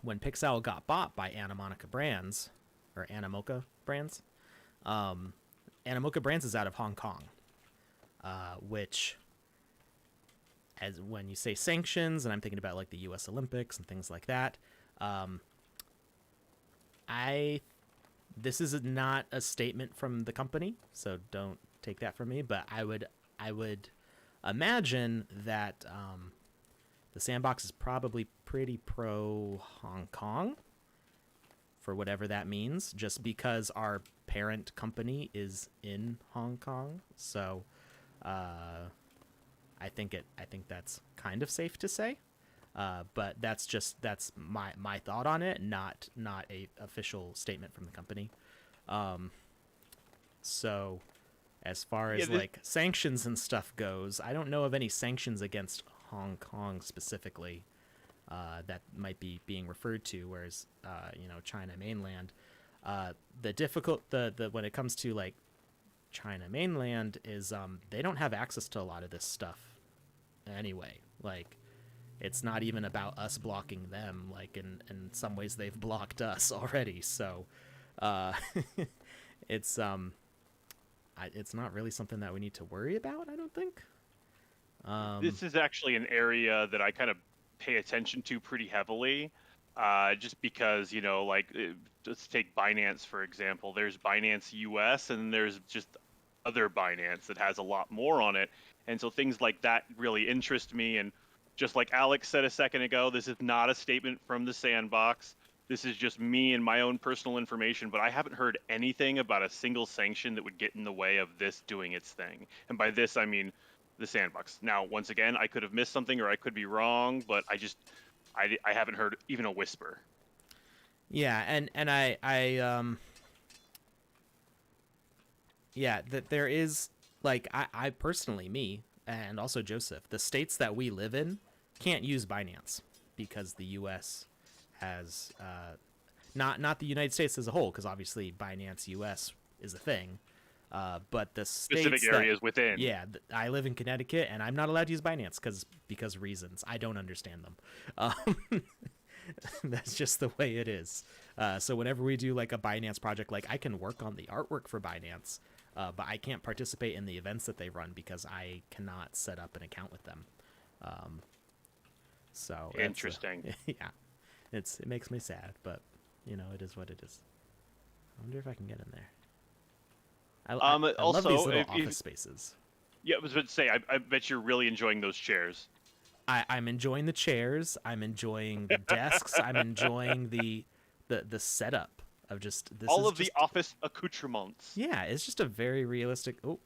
A: Pixowl got bought by Animoca Brands, Animoca Brands is out of Hong Kong, which, as when you say sanctions, and I'm thinking about the U.S. Olympics and things like that, this is not a statement from the company, so don't take that from me. But I would imagine that the Sandbox is probably pretty pro Hong Kong, for whatever that means, just because our parent company is in Hong Kong. So I think that's kind of safe to say. But that's my thought on it, not a official statement from the company. So as far as
B: Yeah,
A: like sanctions and stuff goes, I don't know of any sanctions against Hong Kong specifically that might be being referred to, whereas China mainland, the when it comes to like China mainland is they don't have access to a lot of this stuff anyway. Like it's not even about us blocking them. Like in some ways they've blocked us already. So uh, it's it's not really something that we need to worry about, I don't think.
B: This is actually an area that I kind of pay attention to pretty heavily, just because let's take Binance for example. There's Binance US, and there's just other Binance that has a lot more on it, and so things like that really interest me. And just like Alex said a second ago, this is not a statement from the Sandbox. This is just me and my own personal information, but I haven't heard anything about a single sanction that would get in the way of this doing its thing. And by this, I mean the Sandbox. Now, once again, I could have missed something or I could be wrong, but I haven't heard even a whisper.
A: Yeah, and yeah, that there is like I personally, me and also Joseph, the states that we live in can't use Binance because the U.S. has not the United States as a whole, because obviously Binance US is a thing, but the
B: Specific
A: states
B: areas within.
A: Yeah, I live in Connecticut and I'm not allowed to use Binance because reasons I don't understand them. That's just the way it is. So whenever we do like a Binance project, like I can work on the artwork for Binance, but I can't participate in the events that they run because I cannot set up an account with them. So
B: Interesting.
A: Yeah, it makes me sad, but it is what it is. I wonder if I can get in there. I
B: also,
A: love these little office spaces.
B: Yeah, I was about to say, I bet you're really enjoying those chairs.
A: I'm enjoying the chairs. I'm enjoying the desks. I'm enjoying the setup of just this.
B: All of the office accoutrements.
A: Yeah, it's just a very realistic. Oh,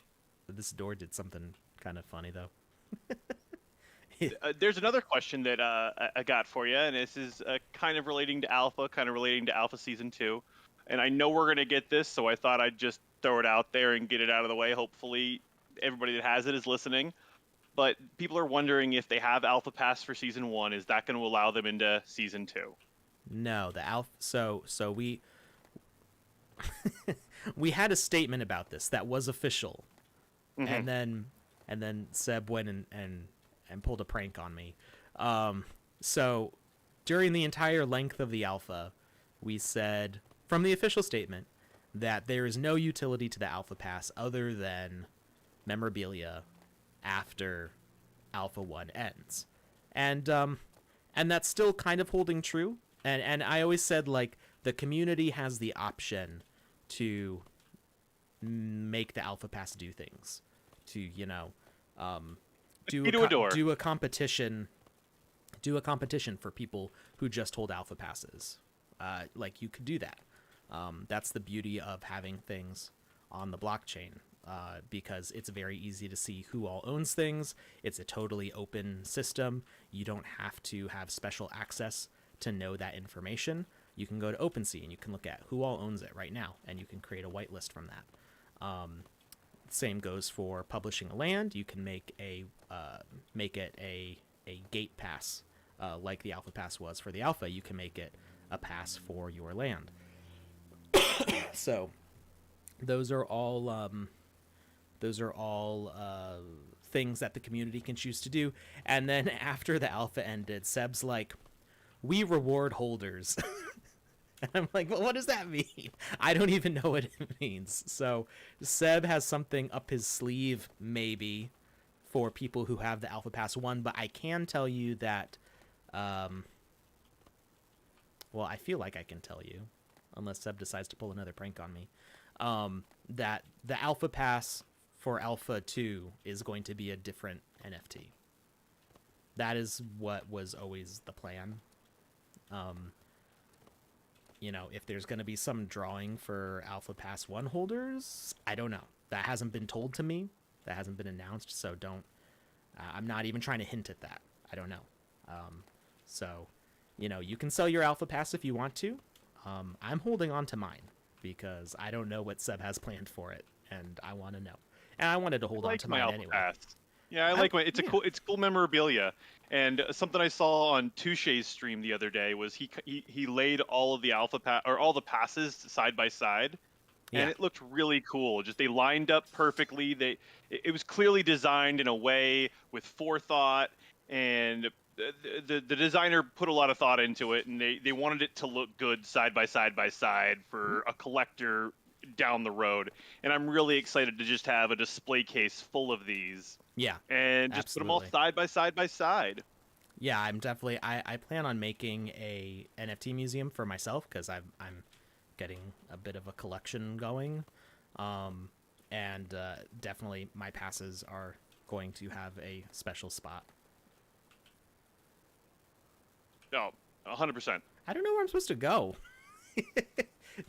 A: this door did something kind of funny though.
B: There's another question that I got for you, and this is kind of relating to Alpha Season 2. And I know we're going to get this, so I thought I'd just throw it out there and get it out of the way. Hopefully everybody that has it is listening. But people are wondering if they have Alpha Pass for Season 1, is that going to allow them into Season 2?
A: No, the Alpha... So we... we had a statement about this that was official. Mm-hmm. And then Seb went and pulled a prank on me. So during the entire length of the alpha, we said from the official statement that there is no utility to the Alpha Pass other than memorabilia after Alpha 1 ends. And that's still kind of holding true. And I always said, like, the community has the option to make the Alpha Pass do things. To, do a competition for people who just hold Alpha Passes. Like, you could do that. That's the beauty of having things on the blockchain, because it's very easy to see who all owns things. It's a totally open system. You don't have to have special access to know that information. You can go to OpenSea and you can look at who all owns it right now, and you can create a whitelist from that. Same goes for publishing a land. You can make it a gate pass, like the Alpha Pass was for the Alpha. You can make it a pass for your land. So those are all things that the community can choose to do. And then after the alpha ended, Seb's like, we reward holders. And I'm like, well, what does that mean? I don't even know what it means. So Seb has something up his sleeve, maybe, for people who have the Alpha Pass 1, but I can tell you that, well, I feel like I can tell you, unless Seb decides to pull another prank on me, that the Alpha Pass for Alpha 2 is going to be a different NFT. That is what was always the plan. If there's going to be some drawing for Alpha Pass 1 holders, I don't know. That hasn't been told to me. That hasn't been announced, so I'm not even trying to hint at that. I don't know. So, you can sell your Alpha Pass if you want to. I'm holding on to mine because I don't know what Seb has planned for it, and I want to know. And I wanted to hold
B: I
A: on
B: like
A: to
B: my
A: mine
B: Alpha
A: anyway.
B: Pass. Yeah, I like my. It's a cool memorabilia. And something I saw on Touche's stream the other day was he laid all of the all the passes side by side, and
A: Yeah.
B: it looked really cool. Just they lined up perfectly. It was clearly designed in a way with forethought, and the designer put a lot of thought into it, and they wanted it to look good side by side by side for a collector down the road. And I'm really excited to just have a display case full of these.
A: Yeah.
B: And just put them all side by side by side.
A: Yeah, I'm definitely. I plan on making a NFT museum for myself because I'm getting a bit of a collection going, and definitely my passes are going to have a special spot.
B: No, 100%.
A: I don't know where I'm supposed to go.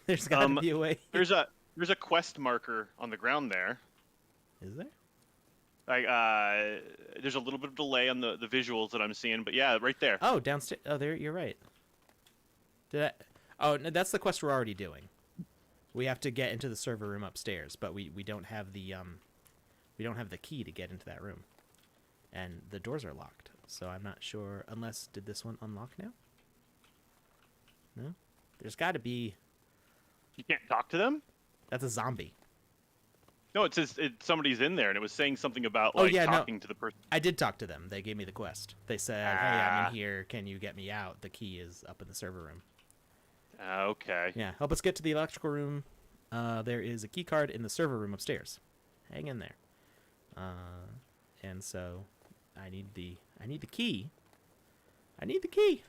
A: There's got to be a way.
B: There's a quest marker on the ground there.
A: Is there?
B: Like there's a little bit of delay on the visuals that I'm seeing, but yeah, right there.
A: Oh, downstairs. Oh, there. You're right. Did I? Oh, no, that's the quest we're already doing. We have to get into the server room upstairs, but we don't have the key to get into that room, and the doors are locked. So I'm not sure. Unless did this one unlock now? No. There's got to be.
B: You can't talk to them?
A: That's a zombie.
B: No, it says somebody's in there, and it was saying something about talking to the person.
A: I did talk to them. They gave me the quest. They said, "Hey, I'm in here. Can you get me out? The key is up in the server room."
B: Okay.
A: Yeah, help us get to the electrical room. There is a key card in the server room upstairs. Hang in there. And so I need the key. I need the key.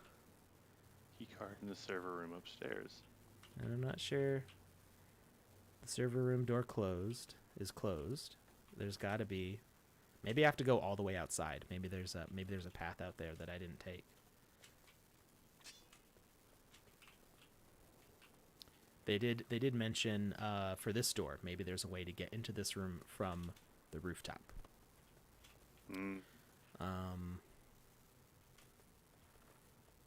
B: Key card in the server room upstairs.
A: And I'm not sure. The server room door is closed. There's got to be. Maybe I have to go all the way outside. Maybe there's a path out there that I didn't take. They did mention for this door, maybe there's a way to get into this room from the rooftop.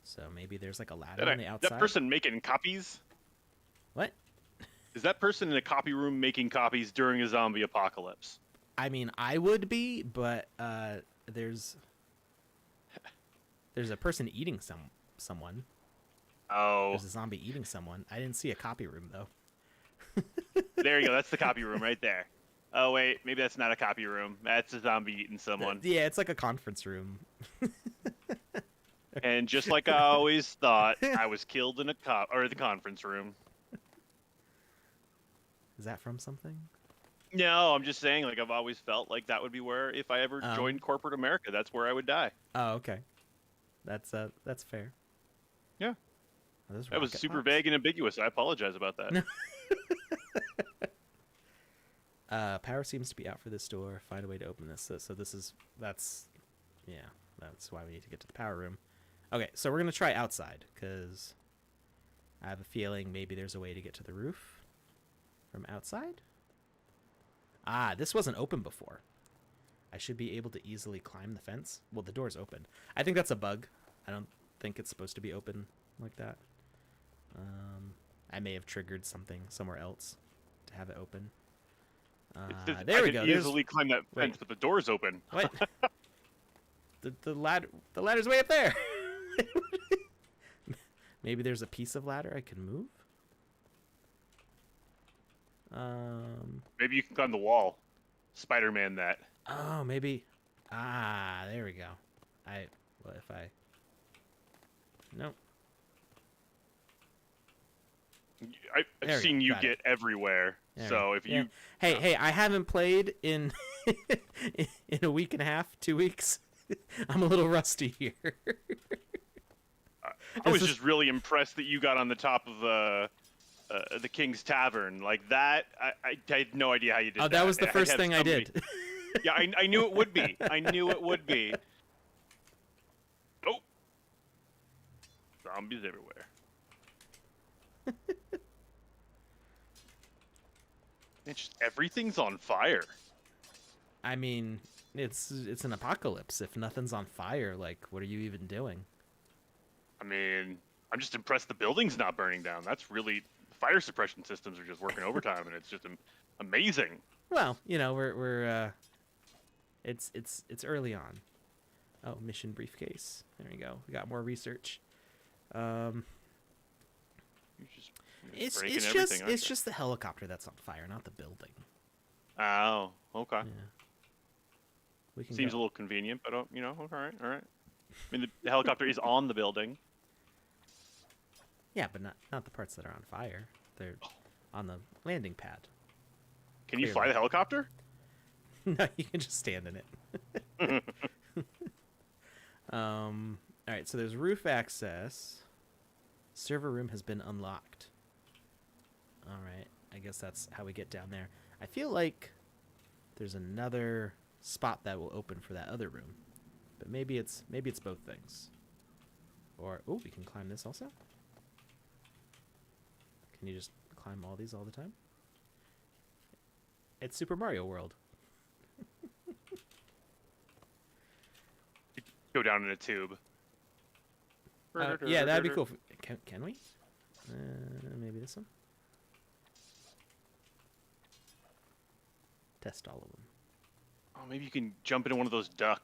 A: So maybe there's like a ladder on the outside.
B: That person making copies?
A: What?
B: Is that person in a copy room making copies during a zombie apocalypse?
A: I mean, I would be, but there's a person eating someone.
B: Oh.
A: There's a zombie eating someone. I didn't see a copy room, though.
B: There you go. That's the copy room right there. Oh, wait. Maybe that's not a copy room. That's a zombie eating someone.
A: Yeah, it's like a conference room.
B: And just like I always thought, I was killed in the conference room.
A: Is that from something?
B: No, I'm just saying, like, I've always felt like that would be where, if I ever joined corporate America, that's where I would die.
A: Oh, okay. That's fair.
B: Yeah. That was super vague and ambiguous. I apologize about that.
A: Power seems to be out for this door. Find a way to open this. So that's why we need to get to the power room. Okay, so we're going to try outside, because I have a feeling maybe there's a way to get to the roof from outside. Ah, this wasn't open before. I should be able to easily climb the fence. Well, the door's open. I think that's a bug. I don't think it's supposed to be open like that. I may have triggered something somewhere else to have it open. There we go.
B: I can easily climb that fence, but the door's open.
A: What? the ladder's way up there. Maybe there's a piece of ladder I can move.
B: Maybe you can climb the wall. Spider-Man that.
A: Oh, maybe. Ah, there we go. Nope.
B: I've seen you get everywhere. So if you...
A: Hey, I haven't played in in a week and a half, 2 weeks. I'm a little rusty here.
B: I was just really impressed that you got on the top of the King's Tavern. Like that, I had no idea how you did that.
A: Oh, that was the first thing I did.
B: Yeah, I knew it would be. I knew it would be. Oh. Zombies everywhere. It's just, everything's on fire.
A: I mean, it's an apocalypse. If nothing's on fire, like, what are you even doing?
B: I mean, I'm just impressed the building's not burning down. That's really fire suppression systems are just working overtime, and it's just amazing.
A: Well, you know, we're it's early on. Oh, mission briefcase. There we go. We got more research.
B: You're just
A: It's
B: breaking
A: it's
B: everything,
A: just
B: aren't
A: it's
B: you?
A: just the helicopter that's on fire, not the building.
B: Oh, okay.
A: Yeah. We can
B: Seems
A: go.
B: a little convenient, but you know, all right. I mean, the helicopter is on the building.
A: Yeah, but not the parts that are on fire. They're on the landing pad.
B: Can you fly
A: Clearly.
B: the helicopter?
A: No, you can just stand in it. All right, so there's roof access. Server room has been unlocked. All right, I guess that's how we get down there. I feel like there's another spot that will open for that other room, but maybe it's both things. Or oh, we can climb this also. Can you just climb all these all the time? It's Super Mario World.
B: Go down in a tube.
A: Yeah, that'd be cool. Can we? Maybe this one. Test all of them.
B: Oh, maybe you can jump into one of those ducts.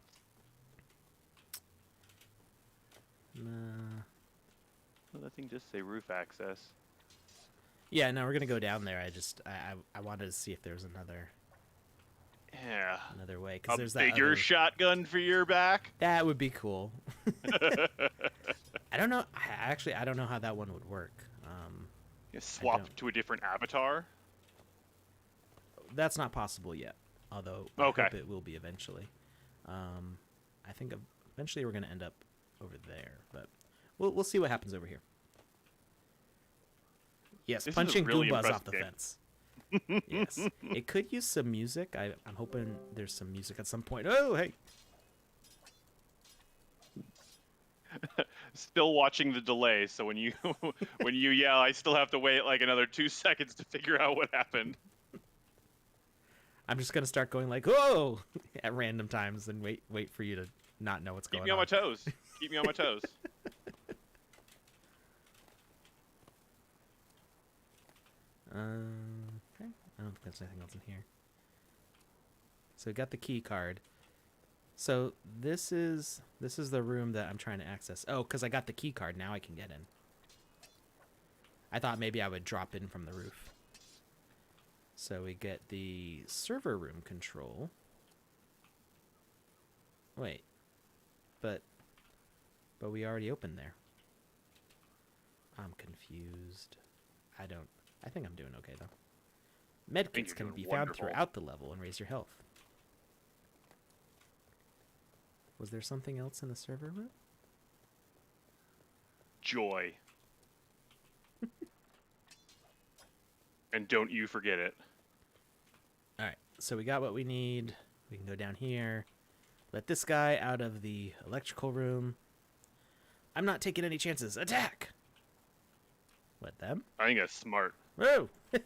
A: Nah.
B: Well, that thing just say roof access.
A: Yeah, no, we're gonna go down there. I wanted to see if there's another
B: Yeah.
A: way because
B: A
A: there's that
B: bigger
A: other...
B: shotgun for your back.
A: That would be cool. I don't know. I don't know how that one would work.
B: You swap
A: don't.
B: to a different avatar.
A: That's not possible yet. Although I
B: Okay.
A: hope it will be eventually. I think eventually we're gonna end up over there, but we'll see what happens over here. Yes,
B: This is a
A: punching
B: really
A: Goombas off
B: impressive
A: the
B: game.
A: fence. Yes, it could use some music. I'm hoping there's some music at some point. Oh, hey.
B: Still watching the delay, so when you when you yell, I still have to wait like another 2 seconds to figure out what happened.
A: I'm just gonna start going like, whoa, at random times and wait for you to not know what's
B: Keep
A: going
B: me on my toes. Keep me on my toes.
A: Okay. I don't think there's anything else in here. So we got the key card. So this is the room that I'm trying to access. Oh, because I got the key card. Now I can get in. I thought maybe I would drop in from the roof. So we get the server room control. Wait. But we already opened there. I'm confused. I think I'm doing okay though. Medkits
B: you're
A: can
B: doing
A: be found
B: wonderful.
A: throughout the level and raise your health. Was there something else in the server room?
B: Joy. And don't you forget it.
A: Alright, so we got what we need. We can go down here. Let this guy out of the electrical room. I'm not taking any chances. Attack! What, them?
B: I think that's smart.
A: Whoa! And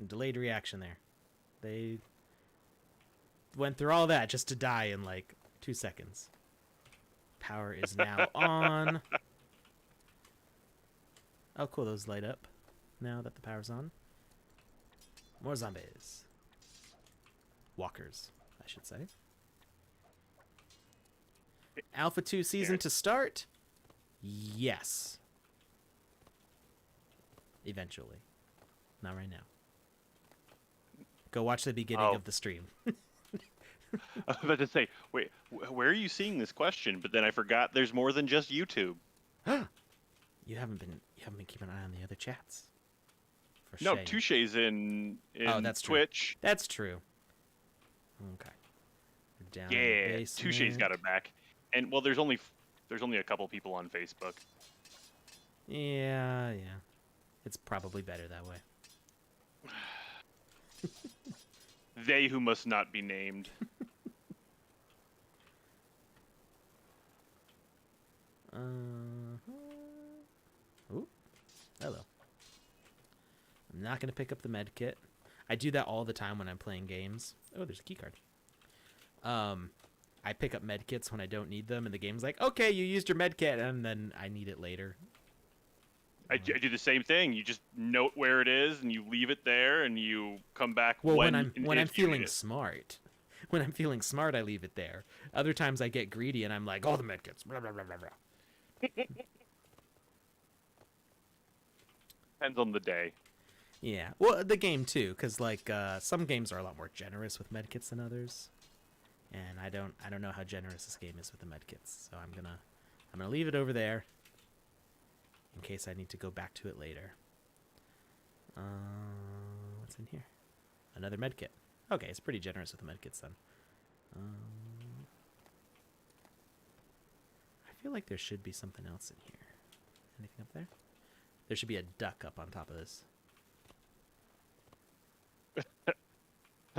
A: delayed reaction there. They went through all that just to die in like 2 seconds. Power is now on. Oh, cool. Those light up now that the power's on. More zombies. Walkers, I should say. Alpha 2 season to start? Yes. Eventually. Not right now. Go watch the beginning of the stream.
B: I was about to say, wait, where are you seeing this question? But then I forgot there's more than just YouTube.
A: You haven't been keeping an eye on the other chats. For
B: No,
A: shame.
B: Touche's in
A: that's true.
B: Twitch.
A: That's true. Okay. We're down in the
B: Yeah,
A: basement.
B: Touche's got it back. And well, there's only a couple people on Facebook.
A: Yeah. It's probably better that way.
B: They who must not be named.
A: Ooh. Hello. I'm not going to pick up the med kit. I do that all the time when I'm playing games. Oh, there's a key card. I pick up med kits when I don't need them, and the game's like, okay, you used your med kit, and then I need it later.
B: I do the same thing. You just note where it is and you leave it there, and you come back
A: Well,
B: when
A: I'm
B: if you need
A: feeling
B: it.
A: smart. When I'm feeling smart, I leave it there. Other times I get greedy and I'm like, all the medkits. Blah, blah, blah, blah, blah.
B: Depends on the day.
A: Yeah. Well, the game too, because like some games are a lot more generous with medkits than others, and I don't know how generous this game is with the medkits. So I'm gonna leave it over there in case I need to go back to it later. What's in here? Another medkit. Okay, it's pretty generous with the medkits then. I feel like there should be something else in here. Anything up there? There should be a duck up on top of this.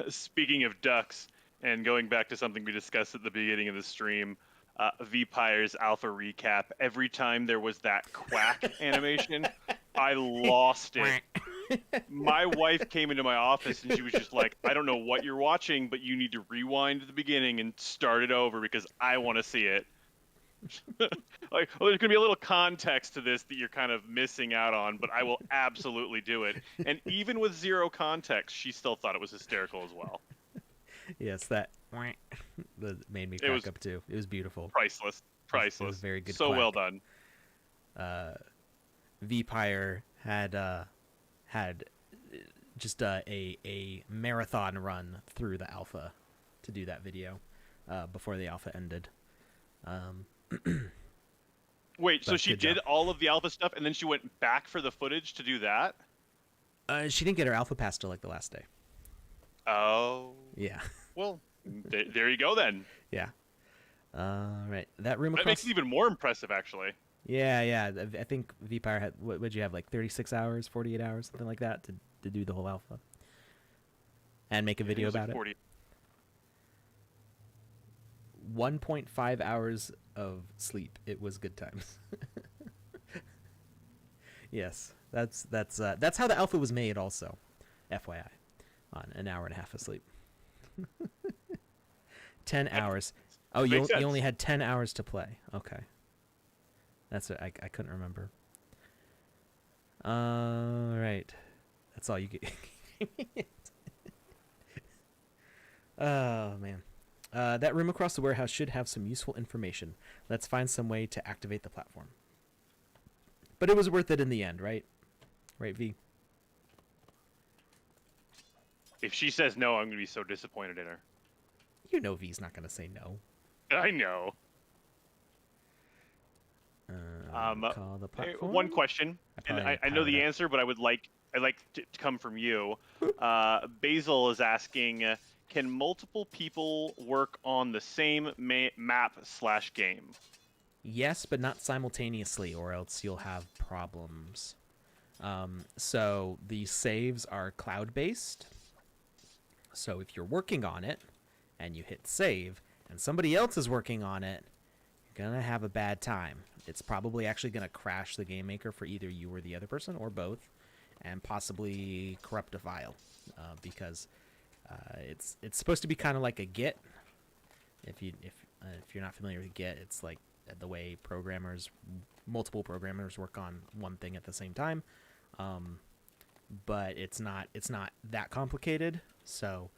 B: Speaking of ducks, and going back to something we discussed at the beginning of the stream, Vpire's alpha recap. Every time there was that quack animation, I lost it. My wife came into my office and she was just like, I don't know what you're watching, but you need to rewind to the beginning and start it over because I want to see it. Like, well, there's going to be a little context to this that you're kind of missing out on, but I will absolutely do it. And even with zero context, she still thought it was hysterical as well.
A: Yes, that made me crack up too. It was beautiful.
B: Priceless. Priceless.
A: It was very good.
B: So
A: quack.
B: well done.
A: Vpire had just a marathon run through the alpha to do that video before the alpha ended.
B: Wait, so she did all of the alpha stuff and then she went back for the footage to do that?
A: She didn't get her alpha pass till like the last day.
B: Oh.
A: Yeah.
B: Well, there you go then.
A: Yeah. Right. That room across...
B: That makes it even more impressive, actually.
A: Yeah. I think Vpire had, what would you have, like 36 hours, 48 hours, something like that to do the whole alpha. And make a video about it. 1.5 hours of sleep. It was good times. Yes, that's how the alpha was made. Also, FYI, on an hour and a half of sleep. 10 hours. Oh, you only had 10 hours to play. Okay, that's what I couldn't remember. All right, that's all you get. Oh man. That room across the warehouse should have some useful information. Let's find some way to activate the platform. But it was worth it in the end, right? Right, V?
B: If she says no, I'm going to be so disappointed in her.
A: You know V's not going to say no.
B: I know.
A: Call the platform.
B: One question, and I know the answer, but I'd like to come from you. Basil is asking, can multiple people work on the same map/game?
A: Yes, but not simultaneously, or else you'll have problems. So the saves are cloud-based. So if you're working on it, and you hit save, and somebody else is working on it, you're going to have a bad time. It's probably actually going to crash the game maker for either you or the other person, or both, and possibly corrupt a file, because it's supposed to be kind of like a Git. If you're not familiar with Git, it's like the way multiple programmers work on one thing at the same time, but it's not that complicated. So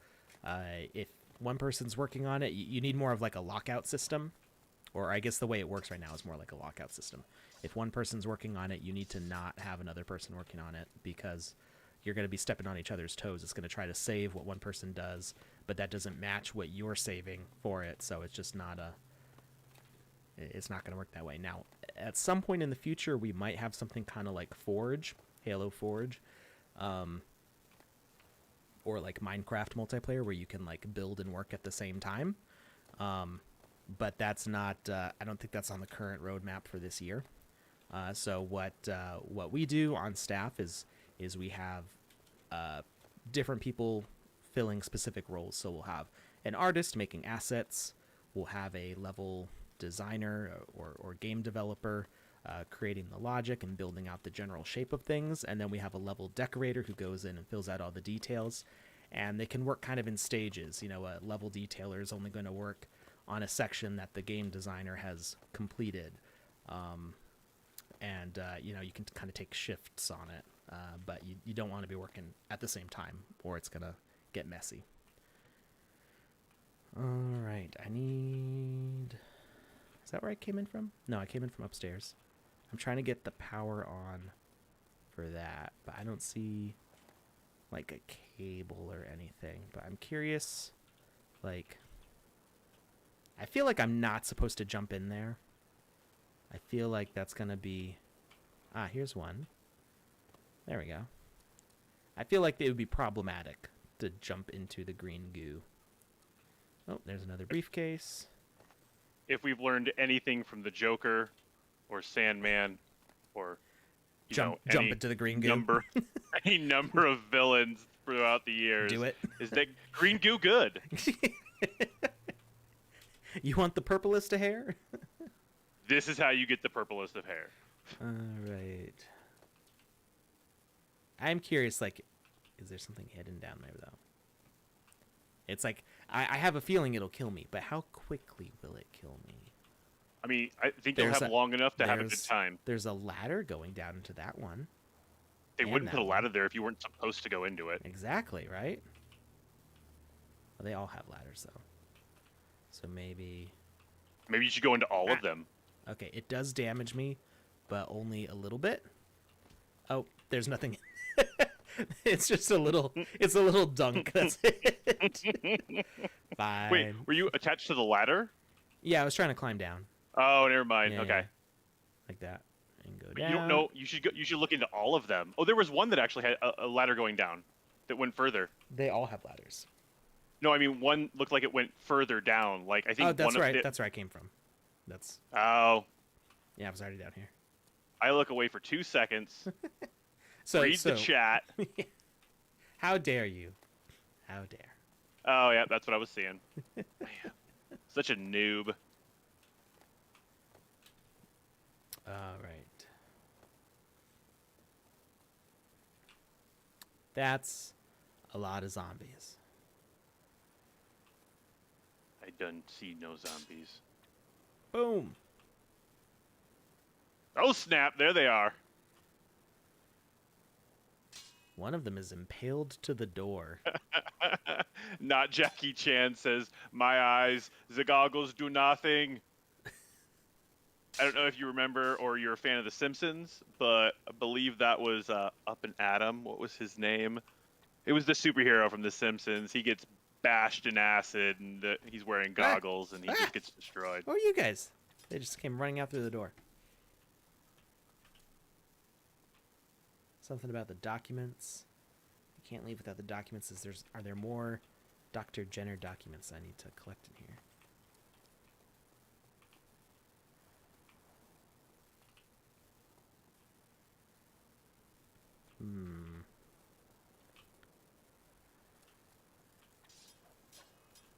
A: if one person's working on it, you need more of like a lockout system, or I guess the way it works right now is more like a lockout system. If one person's working on it, you need to not have another person working on it, because you're going to be stepping on each other's toes. It's going to try to save what one person does, but that doesn't match what you're saving for it, so it's just not it's not going to work that way. Now, at some point in the future, we might have something kind of like Forge, Halo Forge, or like Minecraft multiplayer, where you can like build and work at the same time. But that's not, I don't think that's on the current roadmap for this year. So what we do on staff is we have different people filling specific roles. So we'll have an artist making assets. We'll have a level designer or game developer creating the logic and building out the general shape of things. And then we have a level decorator who goes in and fills out all the details. And they can work kind of in stages. You know, a level detailer is only going to work on a section that the game designer has completed. And and you know, you can kind of take shifts on it, but you don't want to be working at the same time, or it's gonna get messy. All right, I need. Is that where I came in from? No, I came in from upstairs. I'm trying to get the power on for that, but I don't see like a cable or anything. But I'm curious, like, I feel like I'm not supposed to jump in there. I feel like that's going to be... Ah, here's one. There we go. I feel like it would be problematic to jump into the green goo. Oh, there's another briefcase.
B: If we've learned anything from the Joker or Sandman or
A: Jump into the green goo.
B: Any number of villains throughout the years.
A: Do it.
B: Is that green goo good?
A: You want the purplest of hair?
B: This is how you get the purplest of hair.
A: All right. I'm curious, like, is there something hidden down there, though? It's like, I have a feeling it'll kill me, but how quickly will it kill me?
B: I mean, I think they'll have long enough to have a good time.
A: There's a ladder going down into that one.
B: They wouldn't put a ladder there if you weren't supposed to go into it.
A: Exactly, right? Well, they all have ladders, though. So maybe...
B: Maybe you should go into all of them.
A: Okay, it does damage me, but only a little bit. Oh, there's nothing. It's just a little. It's a little dunk. That's it. Fine.
B: Wait, were you attached to the ladder?
A: Yeah, I was trying to climb down.
B: Oh, never mind.
A: Yeah,
B: okay.
A: Like that, and go
B: But
A: down.
B: you don't know. You should look into all of them. Oh, there was one that actually had a ladder going down, that went further.
A: They all have ladders.
B: No, I mean one looked like it went further down. Like I think.
A: Oh, that's
B: one
A: right.
B: Of
A: That's where I came from. That's.
B: Oh.
A: Yeah, I was already down here.
B: I look away for 2 seconds.
A: So
B: read the chat.
A: How dare you? How dare?
B: Oh yeah, that's what I was seeing. Man, such a noob.
A: All right. That's a lot of zombies.
B: I don't see no zombies.
A: Boom.
B: Oh snap! There they are.
A: One of them is impaled to the door.
B: Not Jackie Chan says, "My eyes, the goggles do nothing." I don't know if you remember or you're a fan of The Simpsons, but I believe that was Up and Atom. What was his name? It was the superhero from The Simpsons. He gets bashed in acid, and he's wearing goggles, and he just gets destroyed.
A: Who are you guys? They just came running out through the door. Something about the documents. You can't leave without the documents. Are there more Dr. Jenner documents I need to collect in here?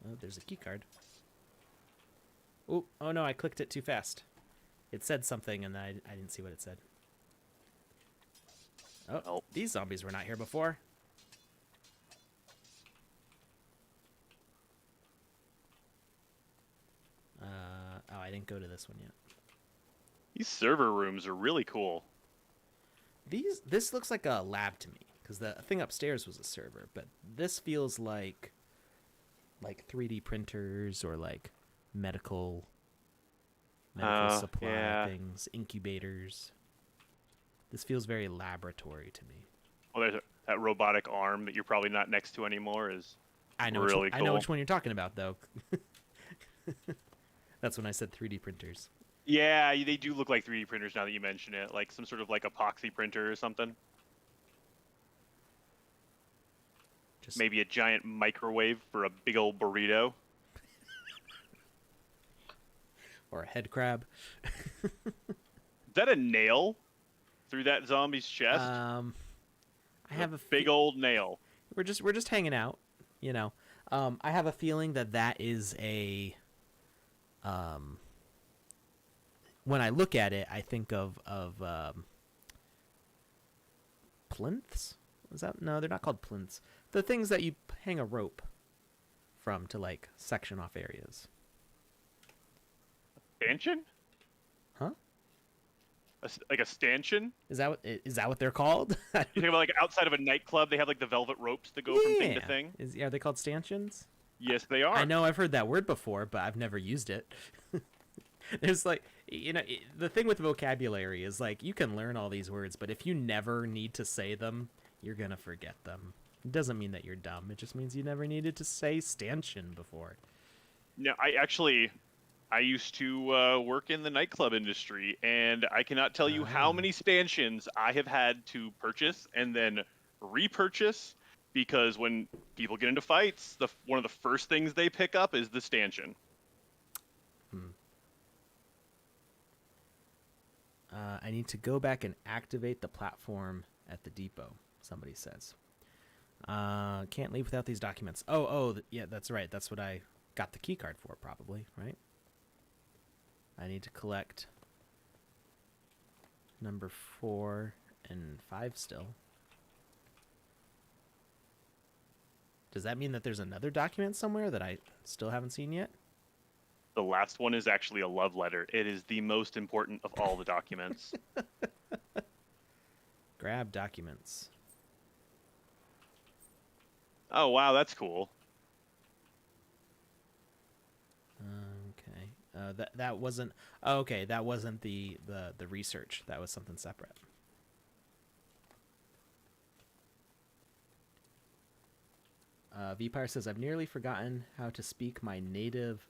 A: Oh, there's a key card. Oh no, I clicked it too fast. It said something and I didn't see what it said. Oh, these zombies were not here before. Oh, I didn't go to this one yet.
B: These server rooms are really cool.
A: This looks like a lab to me, because the thing upstairs was a server, but this feels like 3D printers or like medical supply things, incubators. This feels very laboratory to me.
B: Well, that robotic arm that you're probably not next to anymore is really cool.
A: I know which one you're talking about, though. That's when I said 3D printers.
B: Yeah, they do look like 3D printers now that you mention it, like some sort of like epoxy printer or something. Maybe a giant microwave for a big old burrito.
A: Or a head crab.
B: Is that a nail through that zombie's chest?
A: I have a
B: big old nail.
A: We're just hanging out, you know. I have a feeling that is a when I look at it, I think of plinths. Is that no? They're not called plinths. The things that you hang a rope from to like section off areas.
B: Stanchion?
A: Huh?
B: like a stanchion.
A: Is that what they're called?
B: You think about like outside of a nightclub, they have like the velvet ropes that go from thing to thing.
A: Are they called stanchions?
B: Yes, they are.
A: I know I've heard that word before, but I've never used it. There's like, the thing with vocabulary is like you can learn all these words, but if you never need to say them, you're gonna forget them. It doesn't mean that you're dumb. It just means you never needed to say stanchion before.
B: No, I used to work in the nightclub industry, and I cannot tell you how many stanchions I have had to purchase and then repurchase, because when people get into fights, one of the first things they pick up is the stanchion.
A: I need to go back and activate the platform at the depot, somebody says. Can't leave without these documents. Yeah, that's right. That's what I got the key card for, probably, right? I need to collect number 4 and 5 still. Does that mean that there's another document somewhere that I still haven't seen yet?
B: The last one is actually a love letter. It is the most important of all the documents.
A: Grab documents.
B: Oh, wow, that's cool.
A: Okay. That wasn't... Oh, okay, that wasn't the research. That was something separate. Vpire says, I've nearly forgotten how to speak my native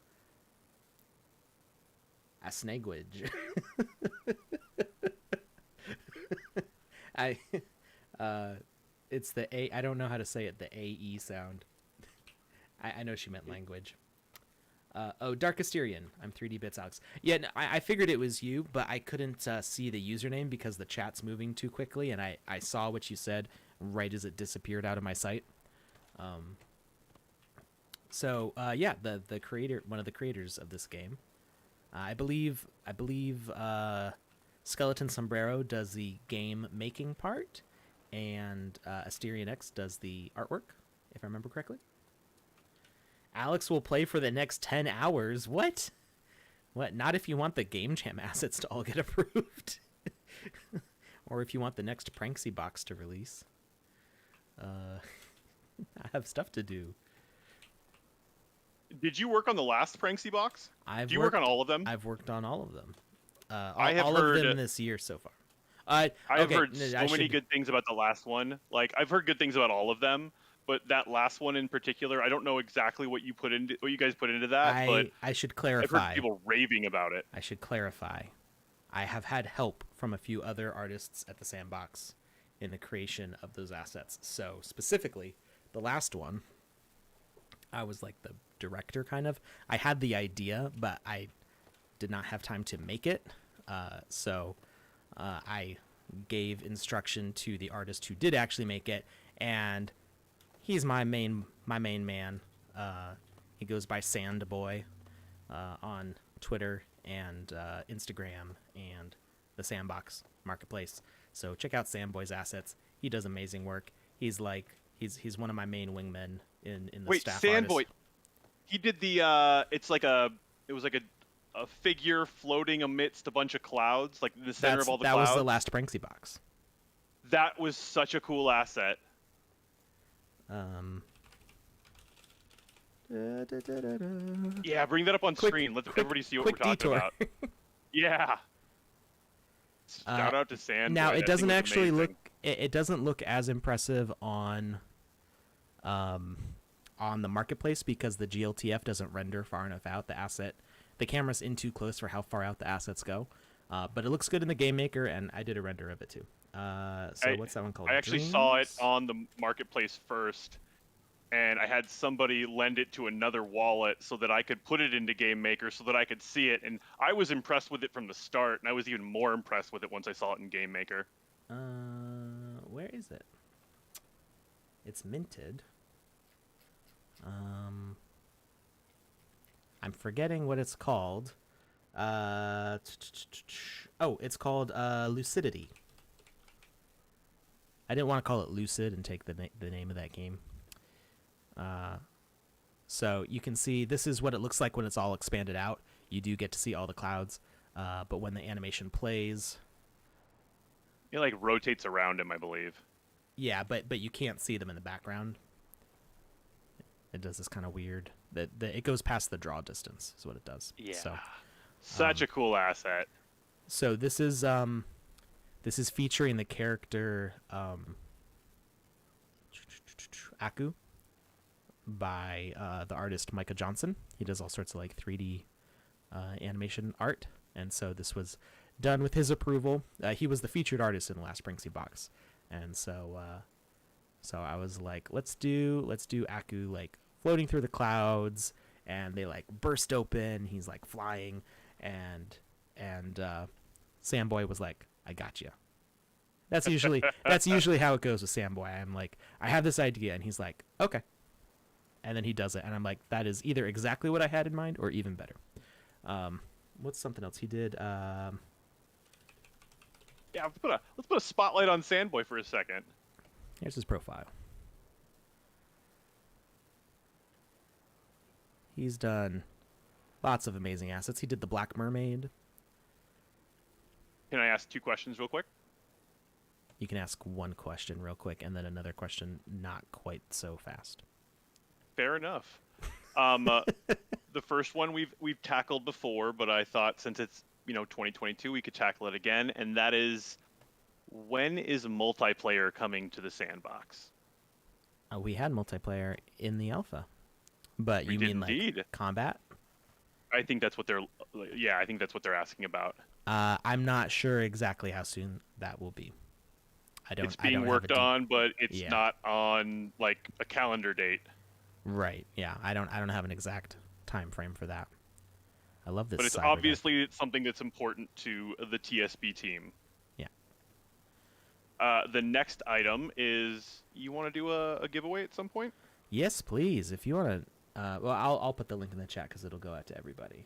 A: Asnagwage. It's the A. I don't know how to say it. The AE sound. I know she meant language. Dark Asterian. I'm 3D Bits Alex. Yeah, no, I figured it was you, but I couldn't see the username because the chat's moving too quickly, and I saw what you said right as it disappeared out of my sight. Yeah, the creator, one of the creators of this game, I believe Skeleton Sombrero does the game making part, and Asterian X does the artwork, if I remember correctly. Alex will play for the next 10 hours. What? What? Not if you want the Game Jam assets to all get approved. Or if you want the next Pranksy box to release. I have stuff to do.
B: Did you work on the last Pranksy box? Do you work on all of them?
A: I've worked on all of them.
B: I have
A: all
B: heard
A: of them this year so far.
B: I've heard so many good things about the last one. Like, I've heard good things about all of them, but that last one in particular, I don't know exactly what you guys put into that. But
A: I should clarify.
B: I've heard people raving about it.
A: I should clarify. I have had help from a few other artists at the Sandbox in the creation of those assets. So specifically, the last one, I was like the director, kind of. I had the idea, but I did not have time to make it. So I gave instruction to the artist who did actually make it, and he's my main man. He goes by Sandboy on Twitter and Instagram and the Sandbox Marketplace. So check out Sandboy's assets. He does amazing work. He's one of my main wingmen in the staff. Wait, Sandboy.
B: He did the it was like a figure floating amidst a bunch of clouds, like in the center of all the clouds.
A: That was the last Pranksy box.
B: That was such a cool asset. Yeah, bring that up on screen. Let everybody see what we're talking about. Yeah. Shout out to Sand.
A: Now it doesn't actually look. It doesn't look as impressive on the marketplace because the GLTF doesn't render far enough out. The camera's in too close for how far out the assets go. But it looks good in the game maker, and I did a render of it too. What's that one called?
B: I actually saw it on the marketplace first, and I had somebody lend it to another wallet so that I could put it into Game Maker so that I could see it, and I was impressed with it from the start, and I was even more impressed with it once I saw it in Game Maker.
A: Where is it? It's minted. I'm forgetting what it's called. It's called Lucidity. I didn't want to call it Lucid and take the name of that game. So you can see this is what it looks like when it's all expanded out. You do get to see all the clouds, but when the animation plays,
B: It like rotates around him, I believe.
A: Yeah, but you can't see them in the background. It does this kind of weird that it goes past the draw distance is what it does.
B: Yeah.
A: So
B: Such a cool asset.
A: so this is featuring the character Aku by the artist Micah Johnson. He does all sorts of like 3D animation art, and so this was done with his approval. He was the featured artist in the last Sprinksy box, and so I was like, let's do Aku like floating through the clouds, and they like burst open. He's like flying, and Samboy was like, I got you. That's usually how it goes with Samboy. I'm like, I have this idea, and he's like, okay, and then he does it, and I'm like, that is either exactly what I had in mind or even better. What's something else he did?
B: Yeah, let's put a spotlight on Sandboy for a second.
A: Here's his profile. He's done lots of amazing assets. He did the Black Mermaid.
B: Can I ask 2 questions real quick?
A: You can ask one question real quick, and then another question not quite so fast.
B: Fair enough. The first one we've tackled before, but I thought since it's 2022, we could tackle it again, and that is, when is multiplayer coming to the sandbox?
A: We had multiplayer in the alpha, but
B: We
A: you
B: did
A: mean
B: indeed.
A: like combat?
B: I think that's what they're. Yeah, I think that's what they're asking about.
A: I'm not sure exactly how soon that will be.
B: It's being worked on, but it's
A: Yeah.
B: not on like a calendar date.
A: Right. Yeah. I don't have an exact time frame for that. I love this.
B: But it's
A: cyber guy.
B: obviously something that's important to the TSB team.
A: Yeah.
B: The next item is, you want to do a giveaway at some point?
A: Yes, please. If you want to, well, I'll put the link in the chat because it'll go out to everybody.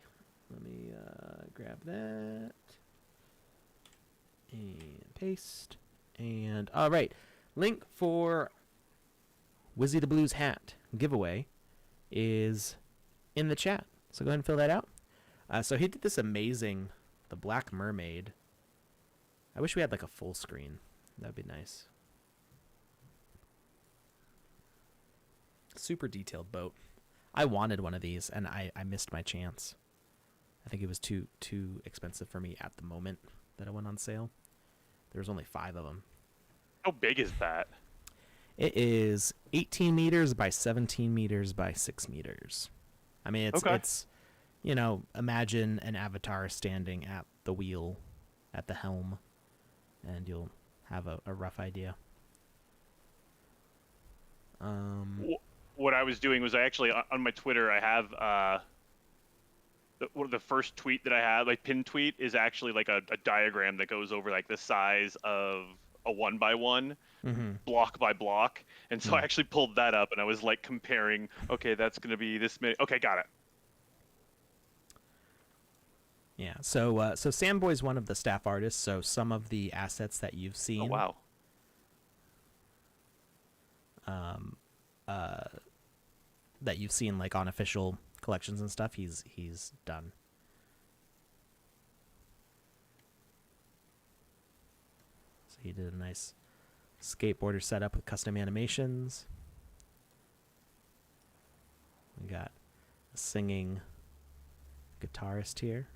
A: Let me grab that and paste. And all right, link for Wizzy the Blues hat giveaway is in the chat. So go ahead and fill that out. So he did this amazing, the Black Mermaid. I wish we had like a full screen. That'd be nice. Super detailed boat. I wanted one of these, and I missed my chance. I think it was too expensive for me at the moment that it went on sale. There was only 5 of them.
B: How big is that?
A: It is 18 meters by 17 meters by 6 meters. I mean, it's imagine an avatar standing at the wheel, at the helm, and you'll have a rough idea.
B: What I was doing was, I actually, on my Twitter, I have the first tweet that I had, like pinned tweet, is actually like a diagram that goes over like the size of a 1x1, block by block, and so I actually pulled that up and I was like comparing. Okay, that's gonna be this many. Okay, got it.
A: Yeah. So Samboy's one of the staff artists. So some of the assets that you've seen.
B: Oh
A: wow. That you've seen like on official collections and stuff, he's done. So he did a nice skateboarder setup with custom animations. We got a singing guitarist here,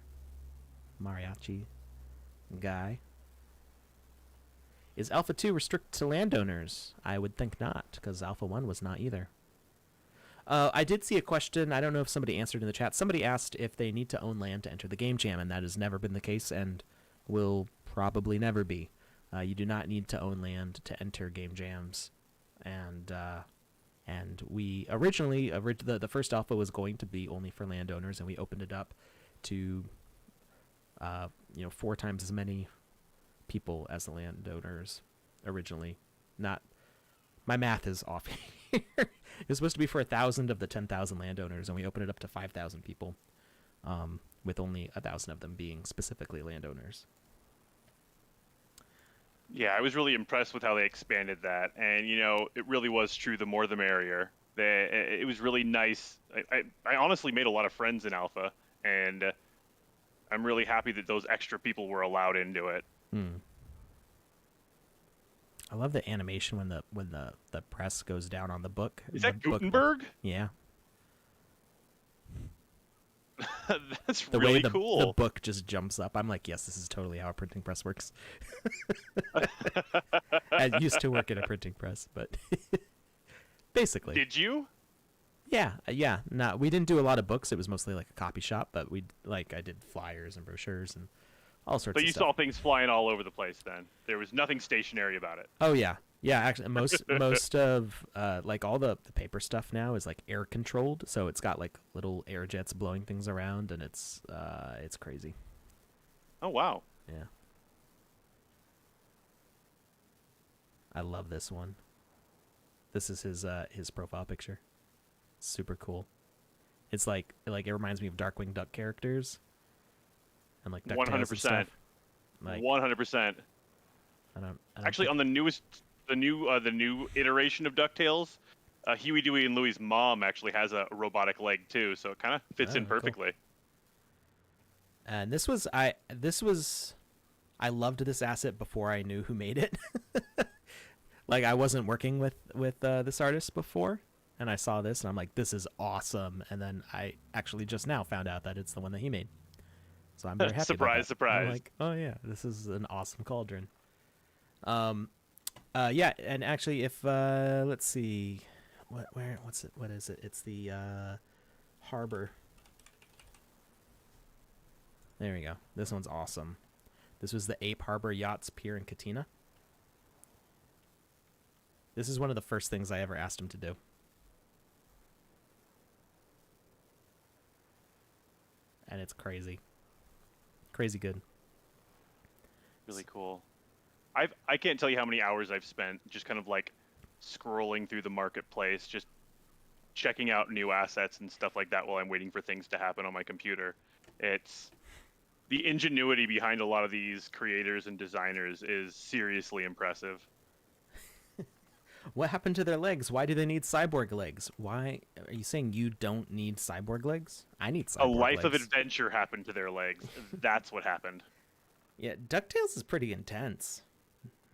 A: mariachi guy. Is Alpha 2 restricted to landowners? I would think not, because Alpha 1 was not either. I did see a question. I don't know if somebody answered in the chat. Somebody asked if they need to own land to enter the game jam, and that has never been the case and will probably never be. You do not need to own land to enter game jams. And we originally, the first alpha was going to be only for landowners, and we opened it up to 4 times as many people as the landowners originally. Not, my math is off here. It was supposed to be for 1,000 of the 10,000 landowners, and we opened it up to 5,000 people, with only 1,000 of them being specifically landowners.
B: Yeah, I was really impressed with how they expanded that, and it really was true. The more, the merrier. It was really nice. I honestly made a lot of friends in Alpha, and I'm really happy that those extra people were allowed into it.
A: love the animation when the press goes down on the book.
B: Is
A: the
B: that
A: book-
B: Gutenberg?
A: Yeah.
B: That's
A: The
B: really
A: way the
B: cool.
A: book just jumps up. I'm like, yes, this is totally how a printing press works. I used to work in a printing press, but basically.
B: Did you?
A: Yeah. No, we didn't do a lot of books. It was mostly like a copy shop, but I did flyers and brochures and all sorts
B: So
A: of
B: you
A: stuff.
B: saw things flying all over the place then. There was nothing stationary about it.
A: Oh yeah. Yeah, actually most of like all the paper stuff now is like air controlled, so it's got like little air jets blowing things around, and it's crazy.
B: Oh wow.
A: Yeah. I love this one. This is his profile picture. Super cool. It's like it reminds me of Darkwing Duck characters. And like DuckTales and
B: 100%.
A: stuff. Like
B: 100%.
A: I don't
B: Actually,
A: think-
B: on the new iteration of DuckTales, Huey, Dewey, and Louie's mom actually has a robotic leg too, so it kind of fits in
A: Oh, cool.
B: perfectly.
A: And this was I loved this asset before I knew who made it. Like I wasn't working with this artist before, and I saw this and I'm like, this is awesome. And then I actually just now found out that it's the one that he made. So I'm very happy.
B: Surprise,
A: about that.
B: surprise.
A: I'm like, oh yeah, this is an awesome cauldron. Yeah, and actually, if let's see, what is it? It's the harbor. There we go. This one's awesome. This was the Ape Harbor Yachts Pier in Katina. This is one of the first things I ever asked him to do. And it's crazy. Crazy good.
B: Really cool. I can't tell you how many hours I've spent just kind of like scrolling through the marketplace, just checking out new assets and stuff like that while I'm waiting for things to happen on my computer. It's the ingenuity behind a lot of these creators and designers is seriously impressive.
A: What happened to their legs? Why do they need cyborg legs? Why are you saying you don't need cyborg legs? I need cyborg
B: A life of
A: legs.
B: adventure happened to their legs. That's what happened.
A: Yeah, DuckTales is pretty intense.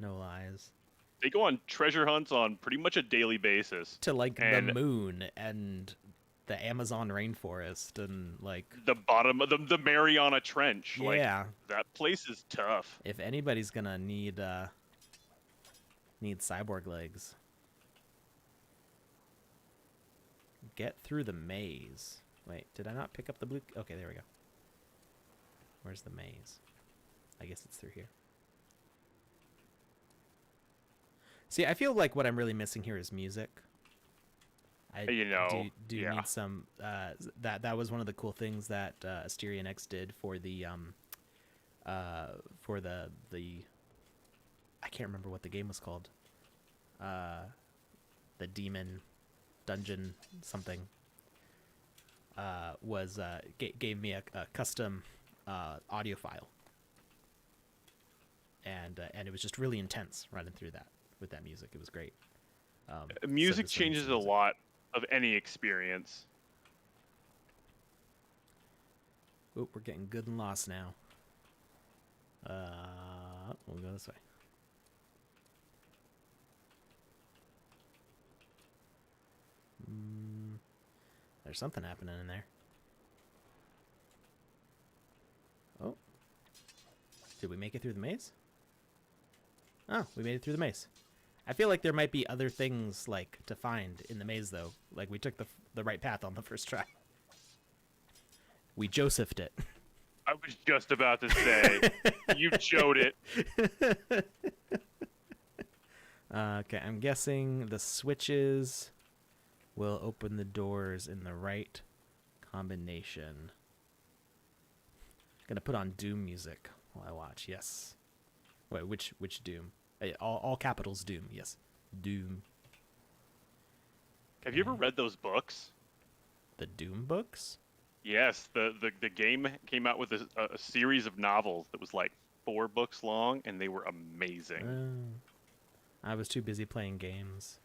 A: No lies.
B: They go on treasure hunts on pretty much a daily basis.
A: To like
B: And-
A: the moon and the Amazon rainforest and like
B: The bottom of the Mariana Trench. Like,
A: yeah.
B: that place is tough.
A: If anybody's gonna need cyborg legs. Get through the maze. Wait, did I not pick up the blue? Okay, there we go. Where's the maze? I guess it's through here. See, I feel like what I'm really missing here is music. I
B: You know,
A: do
B: yeah.
A: need some. That was one of the cool things that Asterion X did for the I can't remember what the game was called. The demon dungeon something gave me a custom audio file, and it was just really intense running through that with that music. It was great.
B: Music
A: so
B: changes a
A: music.
B: lot of any experience.
A: Oop, we're getting good and lost now. We'll go this way. There's something happening in there. Oh. Did we make it through the maze? Oh, we made it through the maze. I feel like there might be other things like to find in the maze though. Like we took the right path on the first try. We Josephed it.
B: I was just about to say, you showed it.
A: Okay, I'm guessing the switches will open the doors in the right combination. Gonna put on Doom music while I watch. Yes. Wait, which Doom? All capitals Doom. Yes, Doom.
B: Have you ever read those books?
A: The Doom books?
B: Yes, the game came out with a series of novels that was like 4 books long, and they were amazing.
A: I was too busy playing games.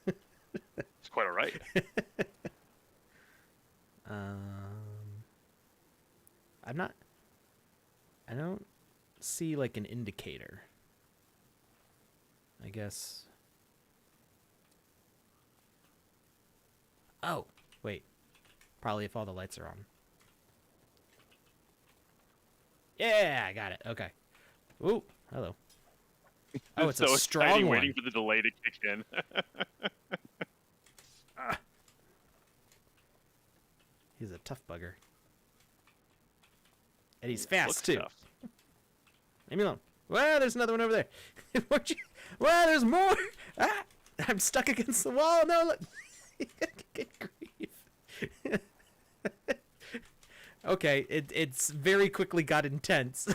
B: It's quite all right.
A: I don't see like an indicator. I guess. Oh, wait. Probably if all the lights are on. Yeah, I got it. Okay. Ooh, hello. Oh, it's
B: so
A: a strong
B: exciting
A: one.
B: waiting for the delay to kick in.
A: He's a tough bugger. And he's fast, too.
B: Tough.
A: Leave me alone. Well, there's another one over there. Well, there's more. Ah, I'm stuck against the wall. No, look. Good grief. Okay, it's very quickly got intense.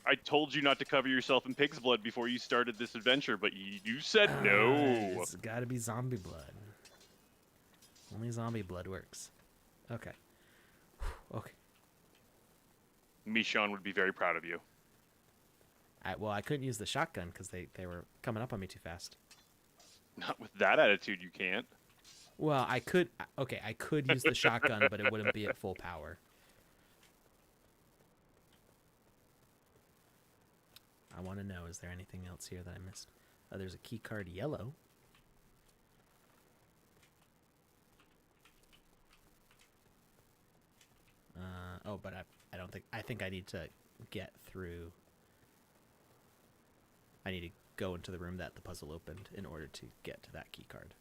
B: I told you not to cover yourself in pig's blood before you started this adventure, but you said no.
A: It's gotta be zombie blood. Only zombie blood works. Okay. Okay.
B: Michonne would be very proud of you.
A: Well, I couldn't use the shotgun because they were coming up on me too fast.
B: Not with that attitude, you can't.
A: Well, I could. Okay, I could use the shotgun, but it wouldn't be at full power. I want to know, is there anything else here that I missed? Oh, there's a key card yellow. Oh, but I don't think... I think I need to get through... I need to go into the room that the puzzle opened in order to get to that key card.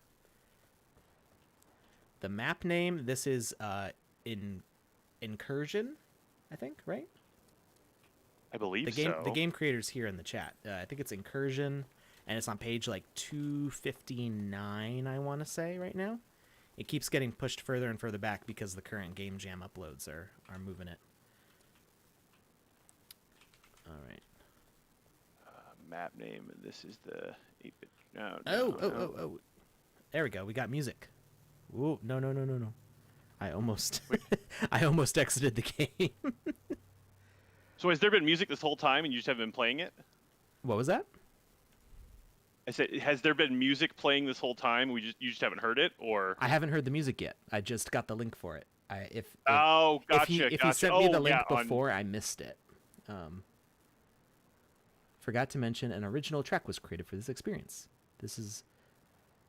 A: The map name, this is Incursion, I think, right?
B: I believe so.
A: The game creator's here in the chat. I think it's Incursion, and it's on page like 259, I want to say, right now. It keeps getting pushed further and further back because the current game jam uploads are moving it. All right.
B: Map name. This is the 8-bit. No,
A: Oh. There we go. We got music. Ooh, no. I almost I almost exited the game.
B: So has there been music this whole time and you just haven't been playing it?
A: What was that?
B: I said, has there been music playing this whole time? You just haven't heard it, or?
A: I haven't heard the music yet. I just got the link for it. If
B: Gotcha.
A: If he sent me the link before, I missed it. Forgot to mention an original track was created for this experience. This is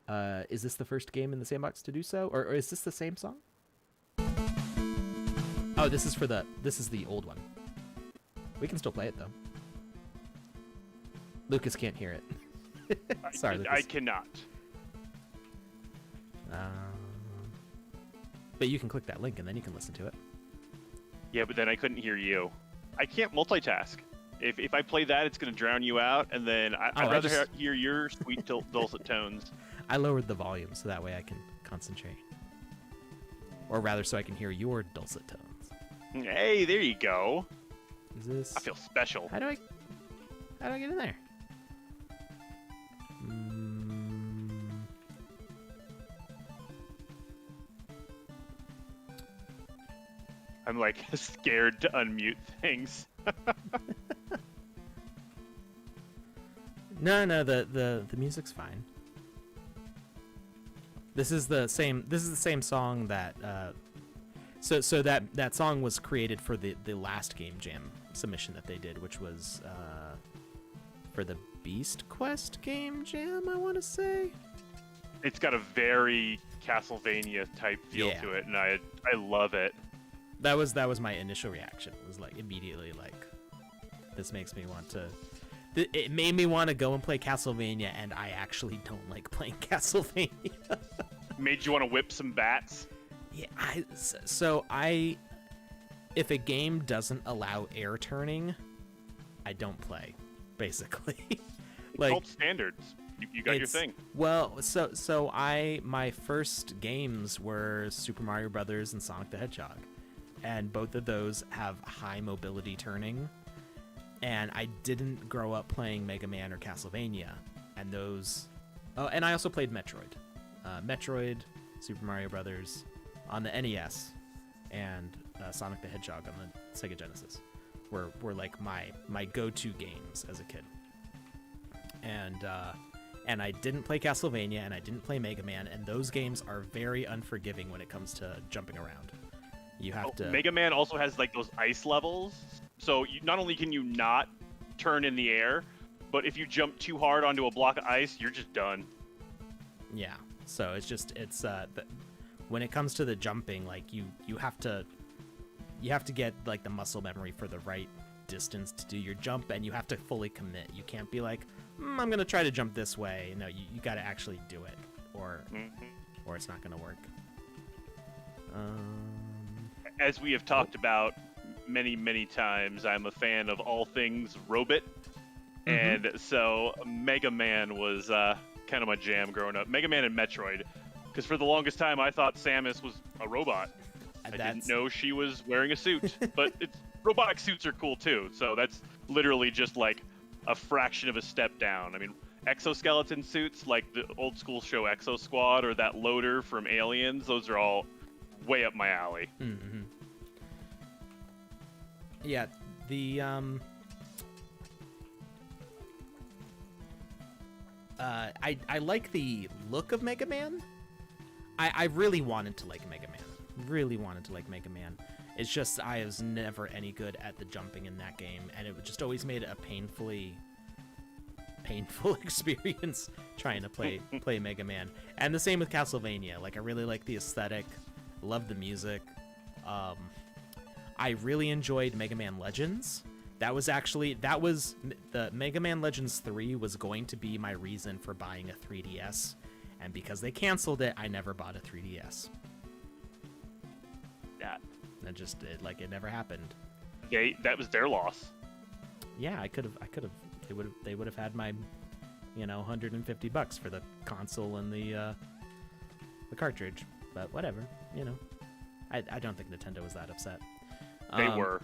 A: this the first game in the Sandbox to do so, or is this the same song? Oh, this is the old one. We can still play it though. Lucas can't hear it. Sorry, Lucas.
B: I cannot.
A: But you can click that link and then you can listen to it.
B: Yeah, but then I couldn't hear you. I can't multitask. If I play that, it's going to drown you out, and then I'd rather hear your sweet dulcet tones.
A: I lowered the volume so that way I can concentrate. Or rather, so I can hear your dulcet tones.
B: Hey, there you go.
A: Is this...
B: I feel special.
A: How do I get in there?
B: I'm like scared to unmute things.
A: No, the music's fine. This is the same song that so that song was created for the last Game Jam submission that they did, which was for the Beast Quest Game Jam, I want to say.
B: It's got a very Castlevania type feel to it, and I love it.
A: That was my initial reaction. It was like immediately like, this makes me want to. It made me want to go and play Castlevania, and I actually don't like playing Castlevania.
B: Made you want to whip some bats?
A: Yeah, if a game doesn't allow air turning, I don't play, basically.
B: Like, called standards. You got your thing.
A: Well, my first games were Super Mario Brothers and Sonic the Hedgehog, and both of those have high mobility turning. And I didn't grow up playing Mega Man or Castlevania, and those. Oh, and I also played Metroid, Super Mario Brothers, on the NES, and Sonic the Hedgehog on the Sega Genesis, were like my go-to games as a kid. And I didn't play Castlevania, and I didn't play Mega Man, and those games are very unforgiving when it comes to jumping around. You have to.
B: Mega Man also has like those ice levels. So not only can you not turn in the air, but if you jump too hard onto a block of ice, you're just done.
A: Yeah. So it's when it comes to the jumping, like you have to get like the muscle memory for the right distance to do your jump, and you have to fully commit. You can't be like, I'm gonna try to jump this way. No, you got to actually do it, or it's not gonna work.
B: As we have talked about many times, I'm a fan of all things Robot, and so Mega Man was kind of my jam growing up. Mega Man and Metroid, because for the longest time I thought Samus was a robot. I didn't know she was wearing a suit, but robotic suits are cool too. So that's literally just like a fraction of a step down. I mean, exoskeleton suits like the old school show Exo Squad or that loader from Aliens, those are all way up my alley.
A: Yeah, the I like the look of Mega Man. I really wanted to like Mega Man. Really wanted to like Mega Man. It's just I was never any good at the jumping in that game, and it just always made it a painful experience trying to play Mega Man. And the same with Castlevania. Like, I really like the aesthetic, love the music. I really enjoyed Mega Man Legends. That was the Mega Man Legends 3 was going to be my reason for buying a 3DS, and because they canceled it, I never bought a 3DS. It never happened.
B: That was their loss.
A: Yeah, I could have. They would have had my, $150 for the console and the cartridge. But whatever, I don't think Nintendo was that upset.
B: They were.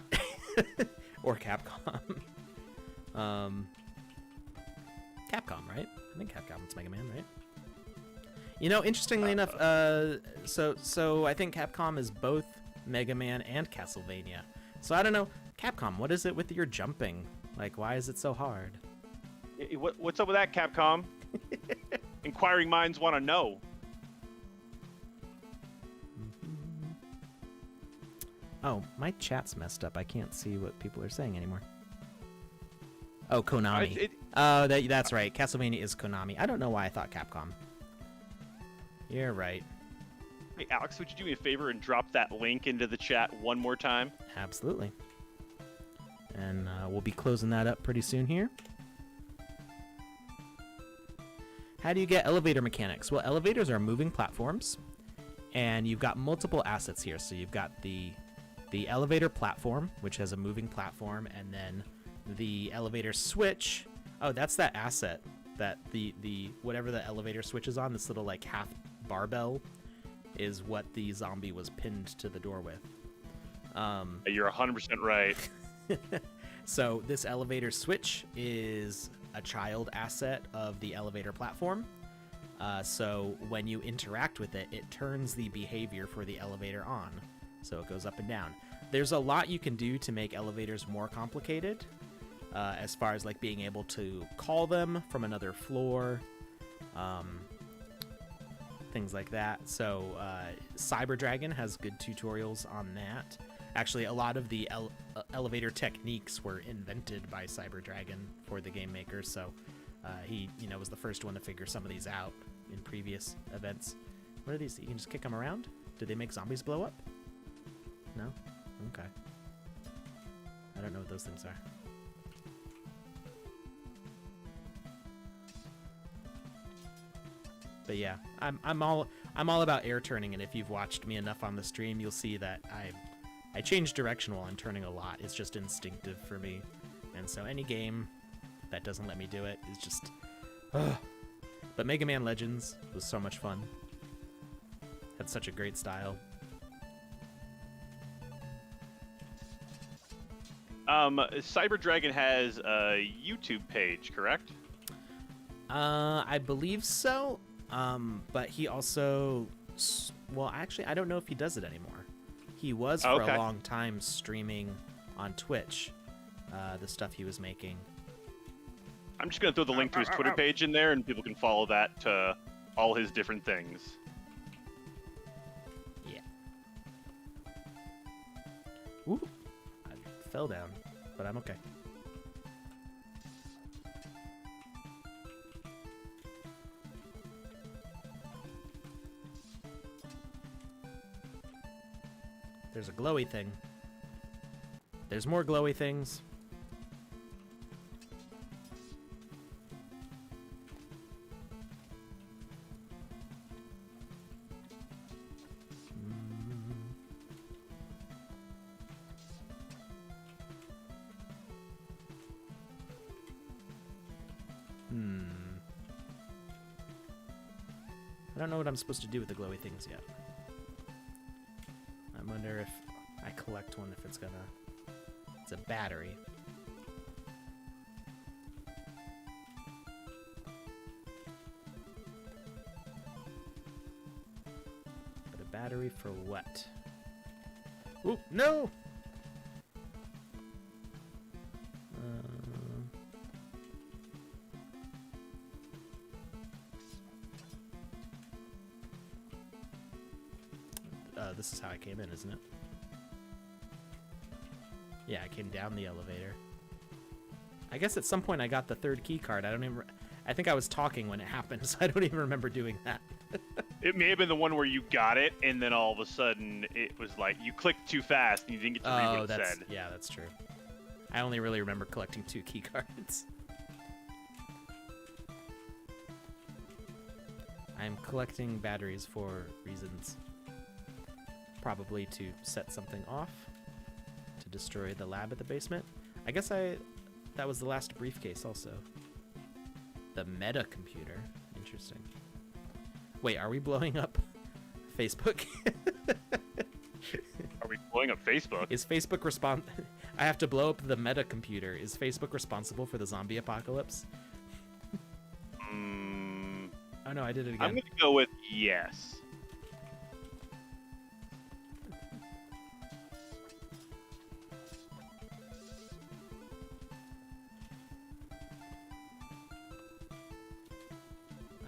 A: Or Capcom. Capcom, right? I think Capcom's Mega Man, right? Interestingly enough, so I think Capcom is both Mega Man and Castlevania. So I don't know, Capcom, what is it with your jumping? Like, why is it so hard?
B: What's up with that, Capcom? Inquiring minds want to know.
A: Oh, my chat's messed up. I can't see what people are saying anymore. Oh, Konami. That's right. Castlevania is Konami. I don't know why I thought Capcom. You're right.
B: Hey, Alex, would you do me a favor and drop that link into the chat one more time?
A: Absolutely. And we'll be closing that up pretty soon here. How do you get elevator mechanics? Well, elevators are moving platforms, and you've got multiple assets here. So you've got the elevator platform, which has a moving platform, and then the elevator switch. Oh, that's that asset that the whatever the elevator switch is on, this little like half barbell, is what the zombie was pinned to the door with.
B: You're 100% right.
A: So this elevator switch is a child asset of the elevator platform. So when you interact with it, it turns the behavior for the elevator on. So it goes up and down. There's a lot you can do to make elevators more complicated, as far as like being able to call them from another floor, things like that. So Cyber Dragon has good tutorials on that. Actually, a lot of the elevator techniques were invented by Cyber Dragon for the game makers. So he, was the first one to figure some of these out in previous events. What are these? You can just kick them around? Did they make zombies blow up? No? Okay. I don't know what those things are. But yeah, I'm all about air turning, and if you've watched me enough on the stream, you'll see that I change direction while I'm turning a lot. It's just instinctive for me. And so any game that doesn't let me do it is just But Mega Man Legends was so much fun. Had such a great style.
B: Cyber Dragon has a YouTube page, correct?
A: I believe so. But he also, well, actually, I don't know if he does it anymore. He was for a long time streaming on Twitch, the stuff he was making.
B: I'm just going to throw the link to his Twitter page in there, and people can follow that to all his different things.
A: Yeah. Ooh, I fell down, but I'm okay. There's a glowy thing. There's more glowy things. I don't know what I'm supposed to do with the glowy things yet. I wonder if I collect one, if it's gonna... It's a battery. But a battery for what? Ooh, no! This is how I came in, isn't it? Yeah, I came down the elevator. I guess at some point I got the third key card. I think I was talking when it happened, so I don't even remember doing that.
B: It may have been the one where you got it, and then all of a sudden it was like you clicked too fast and you didn't get to read what it said.
A: Yeah, that's true. I only really remember collecting 2 key cards. I'm collecting batteries for reasons. Probably to set something off, to destroy the lab at the basement. I guess that was the last briefcase also. The meta computer. Interesting. Wait, are we blowing up Facebook?
B: Are we blowing up Facebook?
A: Is Facebook I have to blow up the meta computer. Is Facebook responsible for the zombie apocalypse? Oh no, I did it again.
B: I'm gonna go with yes.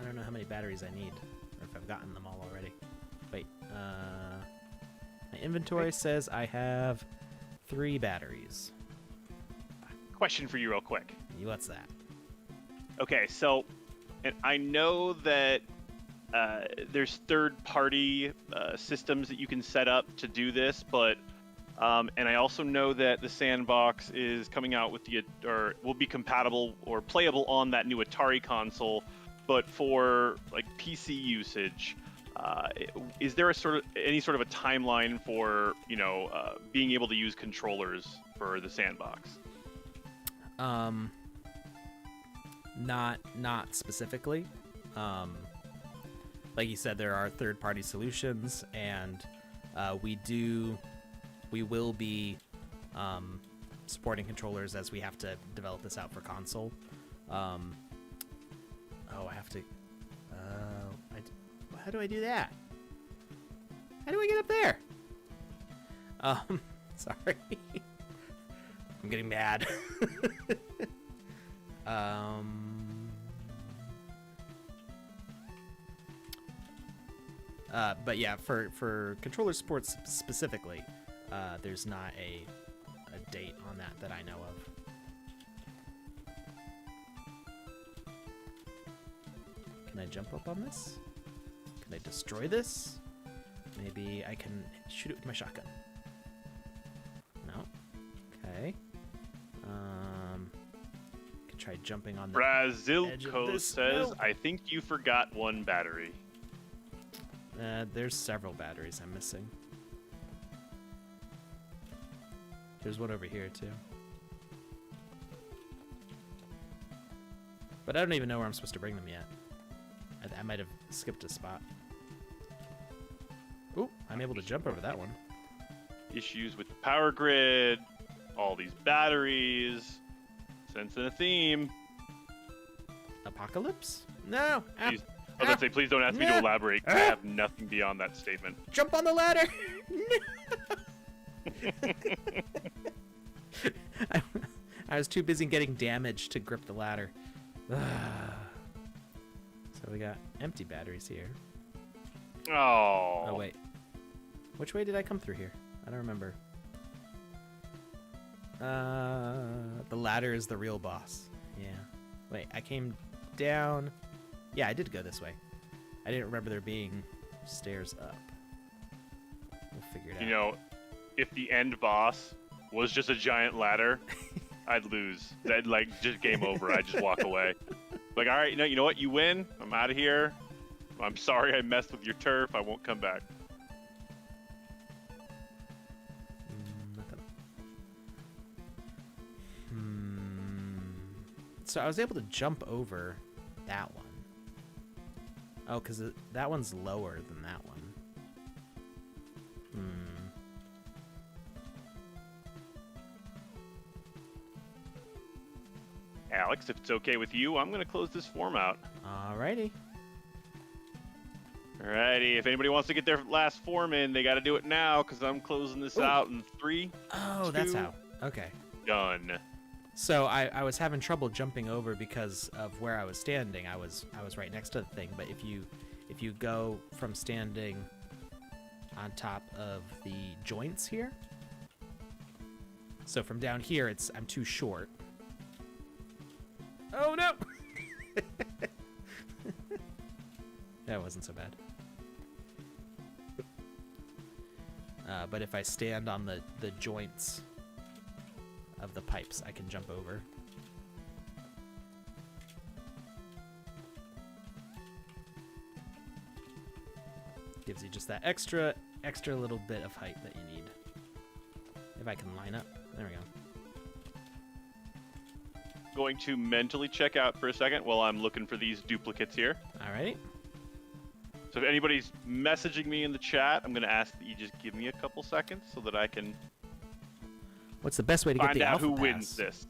A: I don't know how many batteries I need, or if I've gotten them all already. Wait, my inventory says I have 3 batteries.
B: Question for you real quick.
A: What's that? Okay,
B: so, and I know that there's third-party systems that you can set up to do this, but and I also know that the Sandbox is coming out with or will be compatible or playable on that new Atari console. But for like PC usage, is there any sort of a timeline for being able to use controllers for the Sandbox?
A: Not specifically. Like you said, there are third-party solutions, and we will be supporting controllers as we have to develop this out for console. Oh, I have to... how do I do that? How do I get up there? Sorry. I'm getting mad. But yeah, for controller sports specifically, there's not a date on that I know of. Can I jump up on this? Can I destroy this? Maybe I can shoot it with my shotgun. No. Okay. Can try jumping on the
B: Brazilco says, no. I think you forgot 1 battery.
A: There's several batteries I'm missing. There's one over here too. But I don't even know where I'm supposed to bring them yet. I might have skipped a spot. Ooh, I'm able to jump over that one.
B: Issues with the power grid, all these batteries, sensing a theme.
A: Apocalypse? No!
B: I was going to say, please don't ask me to elaborate, 'cause I have nothing beyond that statement.
A: Jump on the ladder! I was too busy getting damage to grip the ladder. So we got empty batteries here.
B: Oh.
A: Oh, wait. Which way did I come through here? I don't remember. The ladder is the real boss. Yeah. Wait, I came down. Yeah, I did go this way. I didn't remember there being stairs up. We'll figure it out.
B: if the end boss was just a giant ladder, I'd lose. That'd like just game over. I'd just walk away. Like, all right, you know what? You win. I'm out of here. I'm sorry I messed with your turf. I won't come back.
A: Nothing. So I was able to jump over that one. Oh, because that one's lower than that one.
B: Alex, if it's okay with you, I'm going to close this form out.
A: Alrighty.
B: Alrighty, if anybody wants to get their last form in, they got to do it now because I'm closing this out in 3.
A: Oh,
B: 2,
A: that's how. Okay.
B: Done.
A: So I was having trouble jumping over because of where I was standing. I was right next to the thing, but if you go from standing on top of the joints here, so from down here I'm too short. Oh no! That wasn't so bad. But if I stand on the joints of the pipes, I can jump over. Gives you just that extra little bit of height that you need. If I can line up. There we go.
B: Going to mentally check out for a second while I'm looking for these duplicates here.
A: Alright.
B: So if anybody's messaging me in the chat, I'm going to ask that you just give me a couple seconds so that I can
A: What's the best way to get
B: find
A: the
B: out
A: alpha
B: who
A: pass?
B: wins this.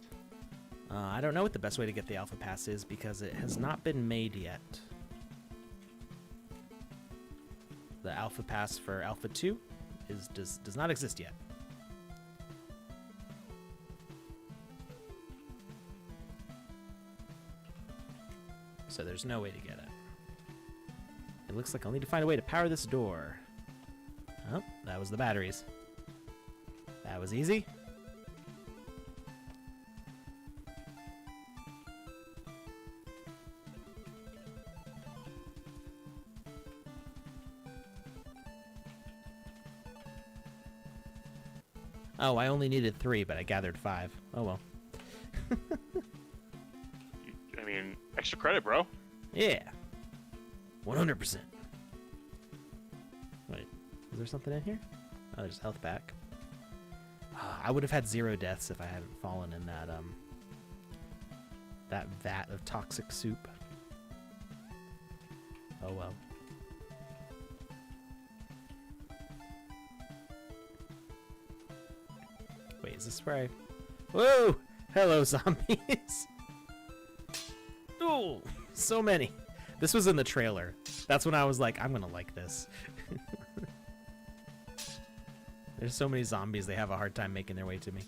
A: I don't know what the best way to get the alpha pass is because it has not been made yet. The alpha pass for Alpha 2 does not exist yet. So there's no way to get it. It looks like I'll need to find a way to power this door. Oh, that was the batteries. That was easy. Oh, I only needed 3, but I gathered 5. Oh well.
B: I mean, extra credit, bro.
A: Yeah. 100%. Wait, is there something in here? Oh, there's health back. I would have had 0 deaths if I hadn't fallen in that vat of toxic soup. Oh well. Wait, is this where I... Whoa! Hello, zombies! Oh, so many. This was in the trailer. That's when I was like, I'm gonna like this. There's so many zombies, they have a hard time making their way to me.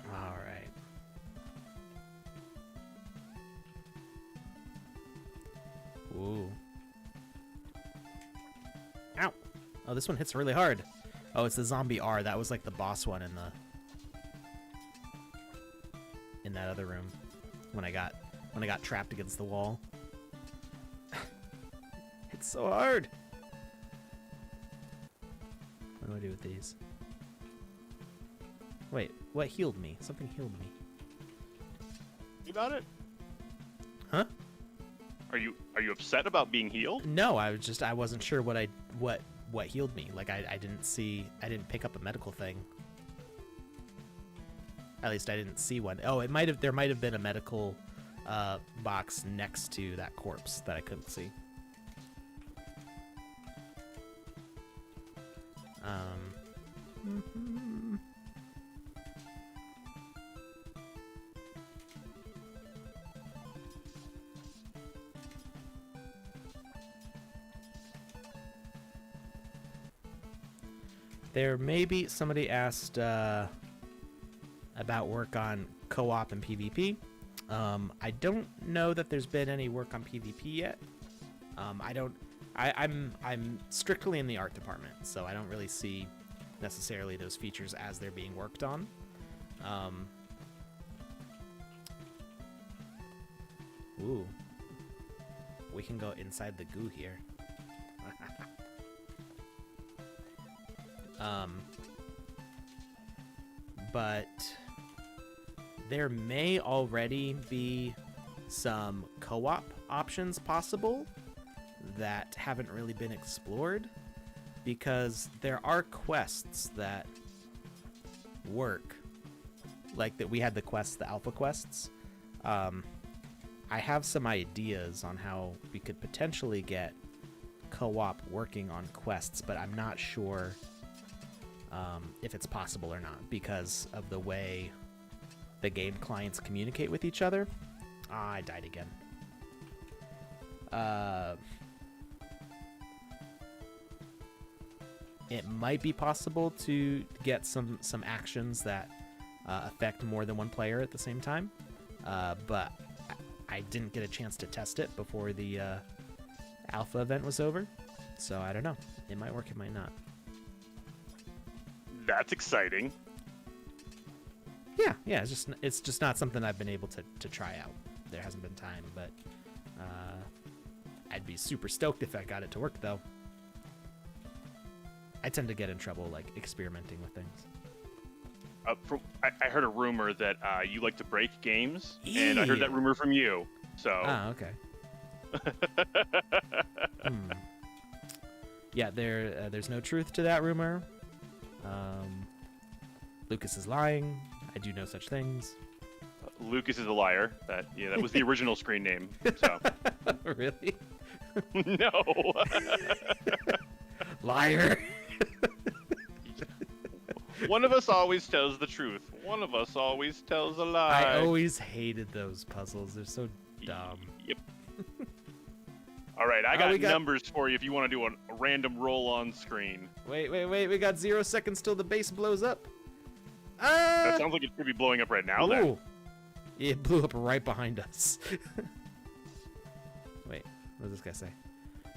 A: Alright. Ooh. Ow! Oh, this one hits really hard. Oh, it's the zombie R. That was like the boss one in that other room when I got trapped against the wall. It's so hard. What do I do with these? Wait, what healed me? Something healed me.
B: You got it?
A: Huh?
B: Are you upset about being healed?
A: No, I wasn't sure what healed me. Like I didn't pick up a medical thing. At least I didn't see one. Oh, there might have been a medical box next to that corpse that I couldn't see. There may be somebody asked about work on co-op and PvP. I don't know that there's been any work on PvP yet. I I'm strictly in the art department, so I don't really see necessarily those features as they're being worked on. Ooh, we can go inside the goo here. But there may already be some co-op options possible that haven't really been explored, because there are quests that work, like that we had the quests, the alpha quests. I have some ideas on how we could potentially get co-op working on quests, but I'm not sure if it's possible or not because of the way the game clients communicate with each other. Ah, I died again. It might be possible to get some actions that affect more than one player at the same time, but I didn't get a chance to test it before the alpha event was over, so I don't know. It might work, it might not.
B: That's exciting.
A: Yeah. It's just not something I've been able to try out. There hasn't been time, but I'd be super stoked if I got it to work, though. I tend to get in trouble, like, experimenting with things.
B: I heard a rumor that you like to break games, and I heard that rumor from you. So.
A: Ah, okay. Yeah, there's no truth to that rumor. Lucas is lying. I do no such things.
B: Lucas is a liar. That was the original screen name. So.
A: Really?
B: No.
A: Liar.
B: One of us always tells the truth. One of us always tells a lie.
A: I always hated those puzzles. They're so dumb.
B: Yep. All right, I got numbers for you if you want to do a random roll on screen.
A: Wait. We got 0 seconds till the base blows up.
B: That sounds like it could be blowing up right now, then.
A: It blew up right behind us. Wait, what does this guy say?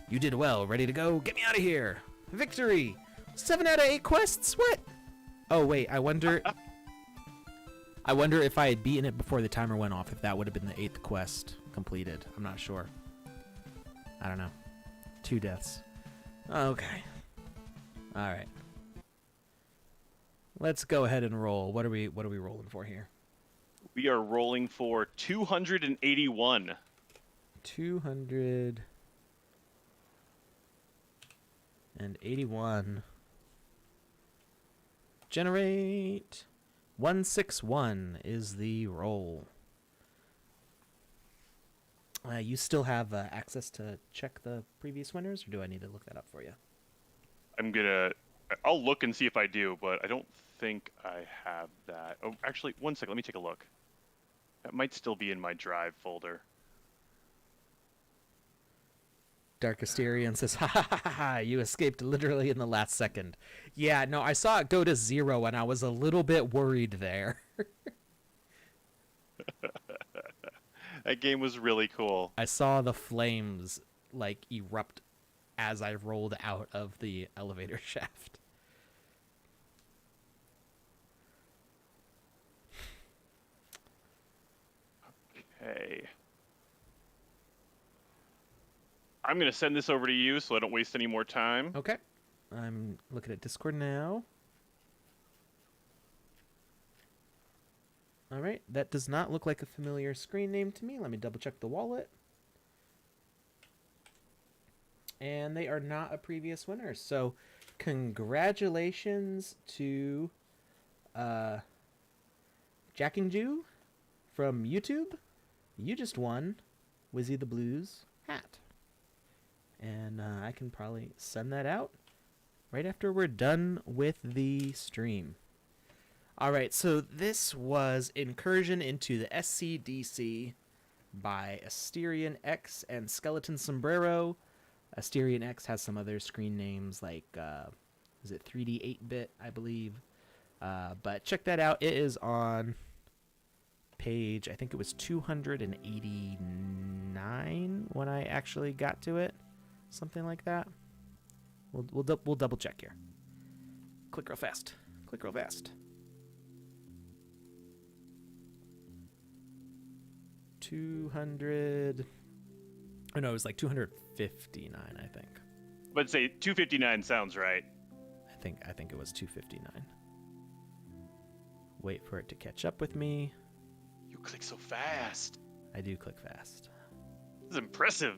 A: You did well. Ready to go? Get me out of here. Victory. 7 out of 8 quests? What? Oh, wait. I wonder if I had beaten it before the timer went off, if that would have been the 8th quest completed. I'm not sure. I don't know. 2 deaths. Okay. All right. Let's go ahead and roll. What are we rolling for here?
B: We are rolling for 281.
A: 281. Generate 161 is the roll. You still have access to check the previous winners, or do I need to look that up for you?
B: I'll look and see if I do, but I don't think I have that. Oh, actually, one second. Let me take a look. That might still be in my drive folder.
A: Dark Asterion says, ha ha ha ha, you escaped literally in the last second. Yeah, no, I saw it go to 0 and I was a little bit worried there.
B: That game was really cool.
A: I saw the flames, like, erupt as I rolled out of the elevator shaft.
B: Okay. I'm going to send this over to you so I don't waste any more time.
A: Okay. I'm looking at Discord now. All right. That does not look like a familiar screen name to me. Let me double check the wallet. And they are not a previous winner. So congratulations to Jack and Jew from YouTube. You just won Wizzy the Blues hat. And I can probably send that out right after we're done with the stream. All right, so this was Incursion into the SCDC by Asterion X and Skeleton Sombrero. Asterion X has some other screen names like, is it 3D 8-bit, I believe. But check that out. It is on page, I think it was 289 when I actually got to it. something like that. We'll double check here. Click real fast. Click real fast. 200. Oh no, it was like 259, I think.
B: But say 259 sounds right.
A: I think it was 259. Wait for it to catch up with me.
B: You click so fast.
A: I do click fast.
B: This is impressive.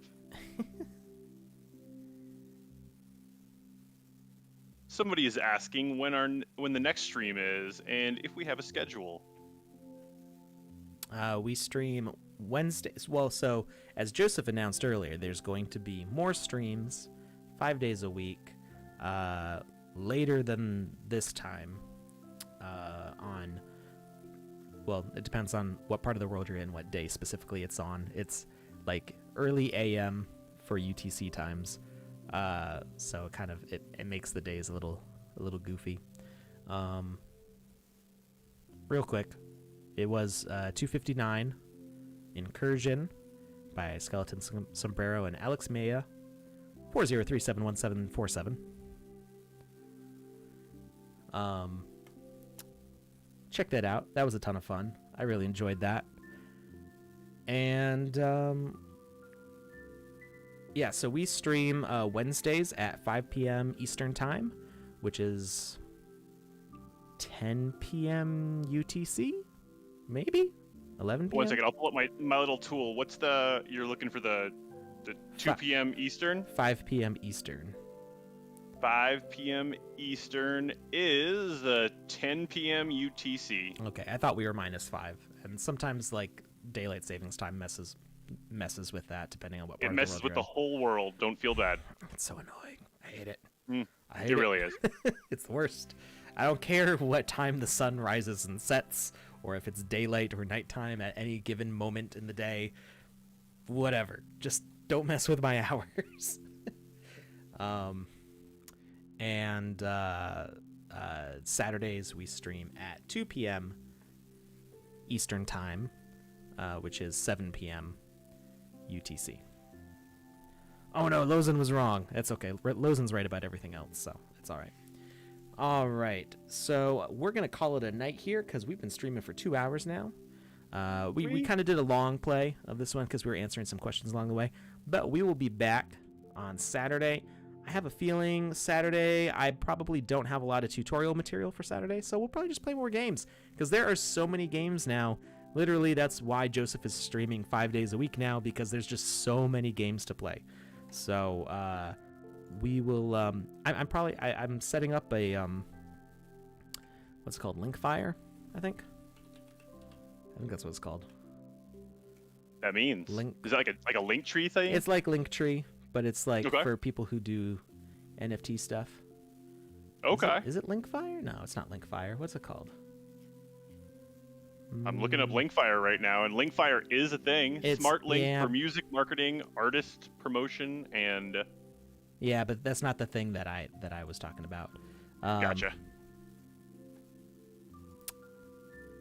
B: Somebody is asking when the next stream is and if we have a schedule.
A: We stream Wednesdays. Well, so as Joseph announced earlier, there's going to be more streams 5 days a week later than this time on, well, it depends on what part of the world you're in, what day specifically it's on. It's like early AM for UTC times. So kind of it makes the days a little goofy. Real quick, it was 259 Incursion by Skeleton Sombrero and Alex Maya, 403-71747. Check that out. That was a ton of fun. I really enjoyed that. And yeah, so we stream Wednesdays at 5 p.m. Eastern Time, which is 10 p.m. UTC, maybe 11 p.m.
B: 1 second, I'll pull up my little tool. What's you're looking for the 2 p.m. Eastern?
A: 5 p.m. Eastern.
B: 5 p.m. Eastern is 10 p.m. UTC.
A: Okay, I thought we were -5, and sometimes like daylight savings time messes with that, depending on what part
B: It
A: of
B: messes
A: the world
B: with the whole world. Don't feel bad.
A: It's so annoying. I hate it. I
B: It
A: hate
B: really is.
A: It's the worst. I don't care what time the sun rises and sets, or if it's daylight or nighttime at any given moment in the day. Whatever. Just don't mess with my hours. And Saturdays we stream at 2 p.m. Eastern Time, which is 7 p.m. UTC. Oh no, Lozen was wrong. That's okay. Lozen's right about everything else, so it's all right. All right, so we're going to call it a night here because we've been streaming for 2 hours now. We kind of did a long play of this one because we were answering some questions along the way, but we will be back on Saturday. I have a feeling Saturday I probably don't have a lot of tutorial material for Saturday, so we'll probably just play more games because there are so many games now. Literally, that's why Joseph is streaming 5 days a week now, because there's just so many games to play. So we will. I'm setting up a what's it called, Linkfire, I think that's what it's called.
B: That means is it like a link tree thing?
A: It's like Linktree, but it's like
B: Okay.
A: for people who do NFT stuff.
B: Okay.
A: Is it Linkfire? No, it's not Linkfire. What's it called?
B: I'm looking up Linkfire right now, and Linkfire is a thing. Smart link for music marketing, artist promotion, and
A: yeah, but that's not the thing that I was talking about.
B: Gotcha.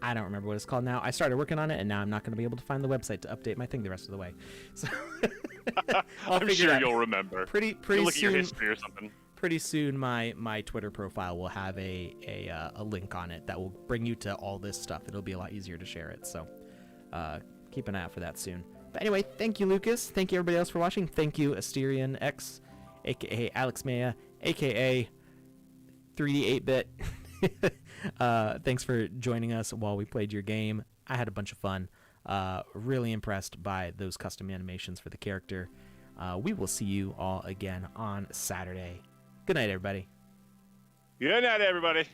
A: I don't remember what it's called now. I started working on it, and now I'm not going to be able to find the website to update my thing the rest of the way. So
B: I'm sure you'll remember.
A: Pretty
B: you'll look
A: soon.
B: at your history or something.
A: Pretty soon, my Twitter profile will have a link on it that will bring you to all this stuff. It'll be a lot easier to share it. So keep an eye out for that soon. But anyway, thank you, Lucas. Thank you, everybody else, for watching. Thank you, Asterion X, aka Alex Maya, aka 3D 8-bit. Thanks for joining us while we played your game. I had a bunch of fun. Really impressed by those custom animations for the character. We will see you all again on Saturday. Good night, everybody.
B: Good night, everybody.